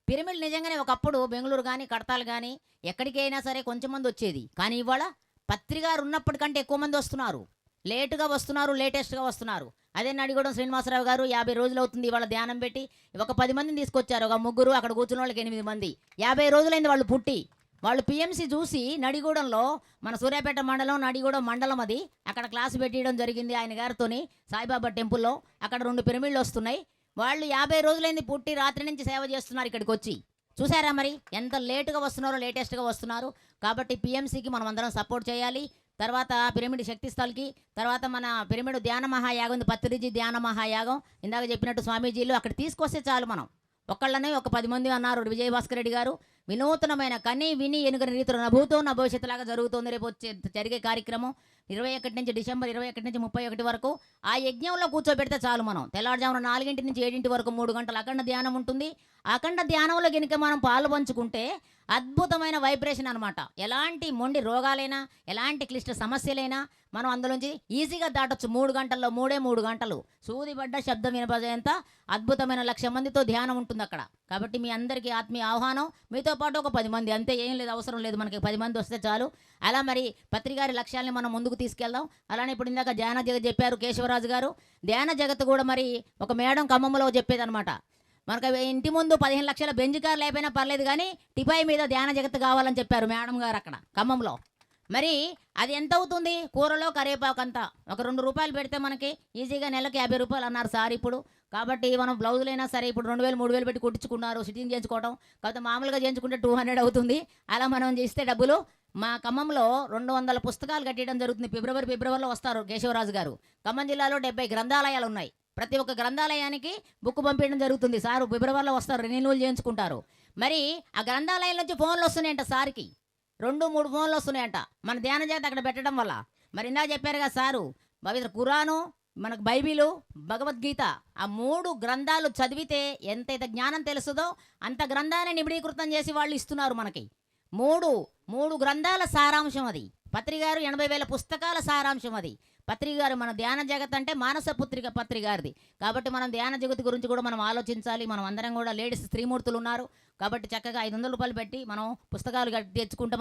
పిరమిడ్ నిజంగానే ఒకప్పుడు బెంగళూరు కానీ, కడతాలు కానీ, ఎక్కడికైనా సరే కొంచెం మంది వచ్చేది. కానీ ఇవాళ పత్రికారు ఉన్నప్పటికంటే ఎక్కువ మంది వస్తున్నారు. లేటుగా వస్తున్నారు, లేటెస్ట్గా వస్తున్నారు. అదే నడిగూడెం శ్రీనివాసరావు గారు 50 రోజులు అవుతుంది ఇవాళ ధ్యానం పెట్టి, ఒక 10 మందిని తీసుకొచ్చారు. ఒక 3, అక్కడ కూర్చున్న వాళ్ళకి 8 మంది. 50 రోజులైంది వాళ్ళు పుట్టి. వాళ్ళు పిఎంసి చూసి నడిగూడెంలో, మన సూర్యాపేట మండలం నడిగూడెం మండలం అది, అక్కడ క్లాసు పెట్టడం జరిగింది ఆయన గారితోని సాయిబాబా టెంపుల్లో. అక్కడ 2 పిరమిడ్లు వస్తున్నాయి. వాళ్ళు 50 రోజులైంది పుట్టి, రాత్రి నుంచి సేవ చేస్తున్నారు ఇక్కడికి వచ్చి. చూసారా మరి ఎంత లేటుగా వస్తున్నారో, లేటెస్ట్గా వస్తున్నారు. కాబట్టి పిఎంసికి మనం అందరం సపోర్ట్ చేయాలి. తర్వాత పిరమిడ్ శక్తి స్థల్కి, తర్వాత మన పిరమిడ్ ధ్యాన మహాయాగం ఉంది, పత్రిజీ ధ్యాన మహాయాగం. ఇందాక చెప్పినట్టు స్వామీజీలు అక్కడ తీసుకొస్తే చాలు. మనం ఒక్కళ్ళనే ఒక 10 మంది అన్నారు. విజయభాస్కర్ రెడ్డి గారు వినూతనమైన కని విని ఎనుగని రీతిలో నభూతో నా భవిష్యత్తులాగా జరుగుతుంది. రేపు జరిగే కార్యక్రమం 21 నుంచి డిసెంబర్ 21 నుంచి 31 వరకు ఆ యజ్ఞంలో కూర్చోబెడితే చాలు. మనం తెల్లవారుజామున 4 నుంచి 7 వరకు 3 గంటలు అఖండ ధ్యానం ఉంటుంది. అఖండ ధ్యానంలో కనుక మనం పాలు పంచుకుంటే అద్భుతమైన వైబ్రేషన్ అనమాట. ఎలాంటి మొండి రోగాలైనా, ఎలాంటి క్లిష్ట సమస్యలైనా మనం అందులోంచి ఈజీగా దాటొచ్చు. 3 గంటల్లో 3 గంటలు సూదిపడ్డ శబ్దం వినపడేంత అద్భుతమైన 1,00,000 మందితో ధ్యానం ఉంటుంది అక్కడ. కాబట్టి మీ అందరికీ ఆత్మీయ ఆహ్వానం. మీతో పాటు ఒక 10 మంది అంతే, ఏం లేదు, అవసరం లేదు, మనకి 10 మంది వస్తే చాలు. అలా మరి పత్రికారి లక్ష్యాలని మనం ముందుకు తీసుకెళ్దాం. అలానే ఇప్పుడు ఇందాక ధ్యాన జగత్ చెప్పారు కేశవరాజు గారు. ధ్యాన జగత్ కూడా మరి ఒక మేడం ఖమ్మంలో చెప్పేదనమాట, మనకు ఇంటి ముందు 15 లక్షల బెంజ్ కార్ లేకపోయినా పర్లేదు కానీ టిపాయి మీద ధ్యాన జగత్ కావాలని చెప్పారు మేడం గారు అక్కడ ఖమ్మంలో. మరి అది ఎంత అవుతుంది? కూరలో కరివేపాకు అంతా ఒక 2 రూపాయలు పెడితే మనకి ఈజీగా నెలకి 50 రూపాయలు అన్నారు సార్ ఇప్పుడు. కాబట్టి మనం బ్లౌజులైనా సరే ఇప్పుడు 2,000 3,000 పెట్టి కుట్టించుకున్నారు సిట్టింగ్ చేయించుకోవడం. కాకపోతే మామూలుగా చేయించుకుంటే 200 అవుతుంది. అలా మనం చేస్తే డబ్బులు. మా ఖమ్మంలో 200 పుస్తకాలు కట్టడం జరుగుతుంది. ఫిబ్రవరిలో వస్తారు కేశవరాజు గారు. ఖమ్మం జిల్లాలో 70 గ్రంథాలయాలు ఉన్నాయి. ప్రతి ఒక్క గ్రంథాలయానికి బుక్ పంపించడం జరుగుతుంది. సారు ఫిబ్రవరిలో వస్తారు, రెన్యూవల్ చేయించుకుంటారు. మరి ఆ గ్రంథాలయం నుంచి ఫోన్లు వస్తున్నాయంట సార్కి, 2-3 ఫోన్లు వస్తున్నాయంట మన ధ్యాన జగత్ అక్కడ పెట్టడం వల్ల. మరి ఇందాక చెప్పారు కదా సారు, పవిత్ర ఖురాను, మనకు బైబిలు, భగవద్గీత, ఆ 3 గ్రంథాలు చదివితే ఎంతైతే జ్ఞానం తెలుస్తుందో అంత గ్రంథాన్ని నిబిడీకృతం చేసి వాళ్ళు ఇస్తున్నారు మనకి. 3 గ్రంథాల సారాంశం అది. పత్రిగారు 80,000 పుస్తకాల సారాంశం అది. పత్రిగారు మన ధ్యాన జగత్ అంటే మానస పుత్రిక పత్రిగారిది. కాబట్టి మనం ధ్యాన జగత్ గురించి కూడా మనం ఆలోచించాలి. మనం అందరం కూడా లేడీస్ స్త్రీమూర్తులు ఉన్నారు కాబట్టి చక్కగా 500 రూపాయలు పెట్టి మనం పుస్తకాలు తెచ్చుకుంటే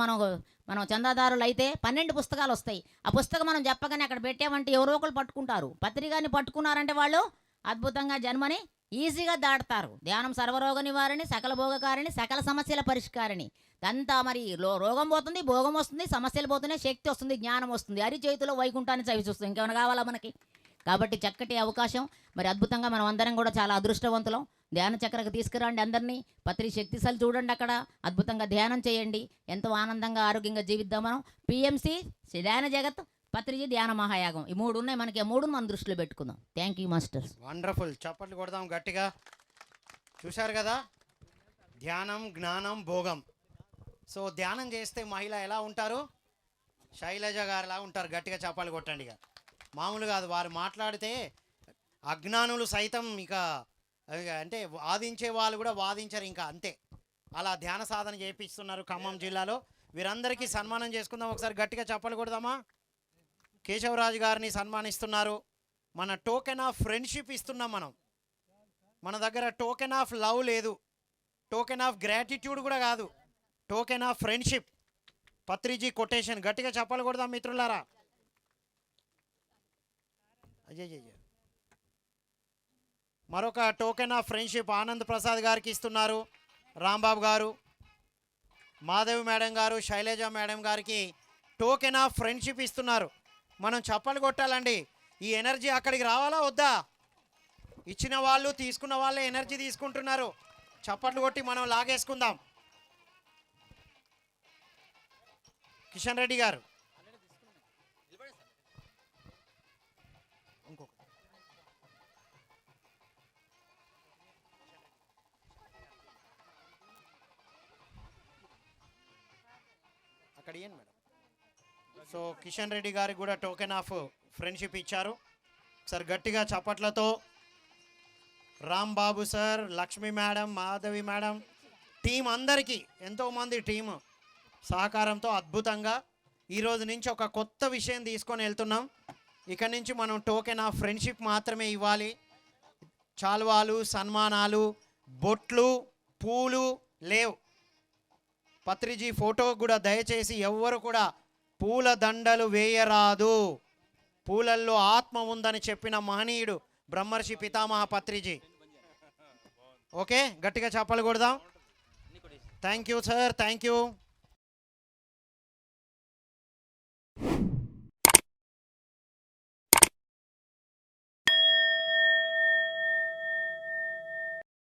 మనం చందాదారులు అయితే 12 పుస్తకాలు వస్తాయి. ఆ పుస్తకం మనం చెప్పగానే అక్కడ పెట్టామంటే ఎవరో ఒకరు పట్టుకుంటారు. పత్రికారిని పట్టుకున్నారంటే వాళ్ళు అద్భుతంగా జన్మని ఈజీగా దాటుతారు. ధ్యానం సర్వరోగ నివారణి, సకల భోగకారిణి, సకల సమస్యల పరిష్కారిణి. అంతా మరి రోగం పోతుంది, భోగం వస్తుంది, సమస్యలు పోతున్నాయి, శక్తి వస్తుంది, జ్ఞానం వస్తుంది. అరిచేతిలో వైకుంఠాన్ని చవి చూస్తుంది. ఇంకేమైనా కావాలా మనకి? కాబట్టి చక్కటి అవకాశం. మరి అద్భుతంగా మనం అందరం కూడా చాలా అదృష్టవంతులం. ధ్యాన చక్రకు తీసుకురండి అందరినీ. పత్రి శక్తిశాలి చూడండి, అక్కడ అద్భుతంగా ధ్యానం చేయండి. ఎంతో ఆనందంగా ఆరోగ్యంగా జీవిద్దాం మనం. పిఎంసి, ధ్యాన జగత్, పత్రిజీ ధ్యాన మహాయాగం, ఈ 3 ఉన్నాయి మనకి. 3 మనం దృష్టిలో పెట్టుకుందాం. Thank you masters. వండర్ఫుల్. చప్పట్లు కొడదాం గట్టిగా. చూశారు కదా, ధ్యానం, జ్ఞానం, భోగం. సో ధ్యానం చేస్తే మహిళ ఎలా ఉంటారు? శైలజ గారిలా ఉంటారు. గట్టిగా చప్పాలు కొట్టండి. ఇక మామూలు కాదు, వారు మాట్లాడితే అజ్ఞానులు సైతం ఇక అంటే వాదించే వాళ్ళు కూడా వాదించరు ఇంకా, అంతే. అలా ధ్యాన సాధన చేపిస్తున్నారు ఖమ్మం జిల్లాలో. వీరందరికీ సన్మానం చేసుకుందాం. ఒకసారి గట్టిగా చప్పలు కొడదామా? కేశవరాజు గారిని సన్మానిస్తున్నారు. మన టోకెన్ ఆఫ్ ఫ్రెండ్షిప్ ఇస్తున్నాం. మన దగ్గర టోకెన్ ఆఫ్ లవ్ లేదు, టోకెన్ ఆఫ్ గ్రాటిట్యూడ్ కూడా కాదు, token of friendship. Patriji quotation. గట్టిగా చప్పలు కొడదాం మిత్రులారా. అజయ్ మరొక token of friendship Anand Prasad గారికి ఇస్తున్నారు. రాంబాబు గారు, మాధవి మేడం గారు, శైలజ మేడం గారికి టోకెన్ ఆఫ్ ఫ్రెండ్షిప్ ఇస్తున్నారు. మనం చప్పలు కొట్టాలండి. ఈ ఎనర్జీ అక్కడికి రావాలా వద్దా? ఇచ్చిన వాళ్ళు తీసుకున్న వాళ్ళే ఎనర్జీ తీసుకుంటున్నారు. చప్పట్లు కొట్టి మనం లాగేసుకుందాం. కిషన్ రెడ్డి గారు, ఇంకొక అక్కడ ఇయ్యండి మేడం. సో కిషన్ రెడ్డి గారికి కూడా టోకెన్ ఆఫ్ ఫ్రెండ్షిప్ ఇచ్చారు. సార్ గట్టిగా చప్పట్లతో Rambabu sir, Lakshmi madam, Madhavi madam, team అందరికీ, ఎంతోమంది టీము సహకారంతో అద్భుతంగా ఈరోజు నుంచి ఒక కొత్త విషయం తీసుకొని వెళ్తున్నాం. ఇక నుంచి మనం టోకెన్ ఆఫ్ ఫ్రెండ్షిప్ మాత్రమే ఇవ్వాలి. చాల్వాలు, సన్మానాలు, బొట్లు, పూలు లేవు. పత్రిజీ ఫోటో కూడా దయచేసి ఎవ్వరు కూడా పూల దండలు వేయరాదు. పూలల్లో ఆత్మ ఉందని చెప్పిన మహనీయుడు బ్రహ్మర్షి పితామహ పత్రిజీ. ఓకే, గట్టిగా చప్పలు కొడదాం. Thank you sir, thank you.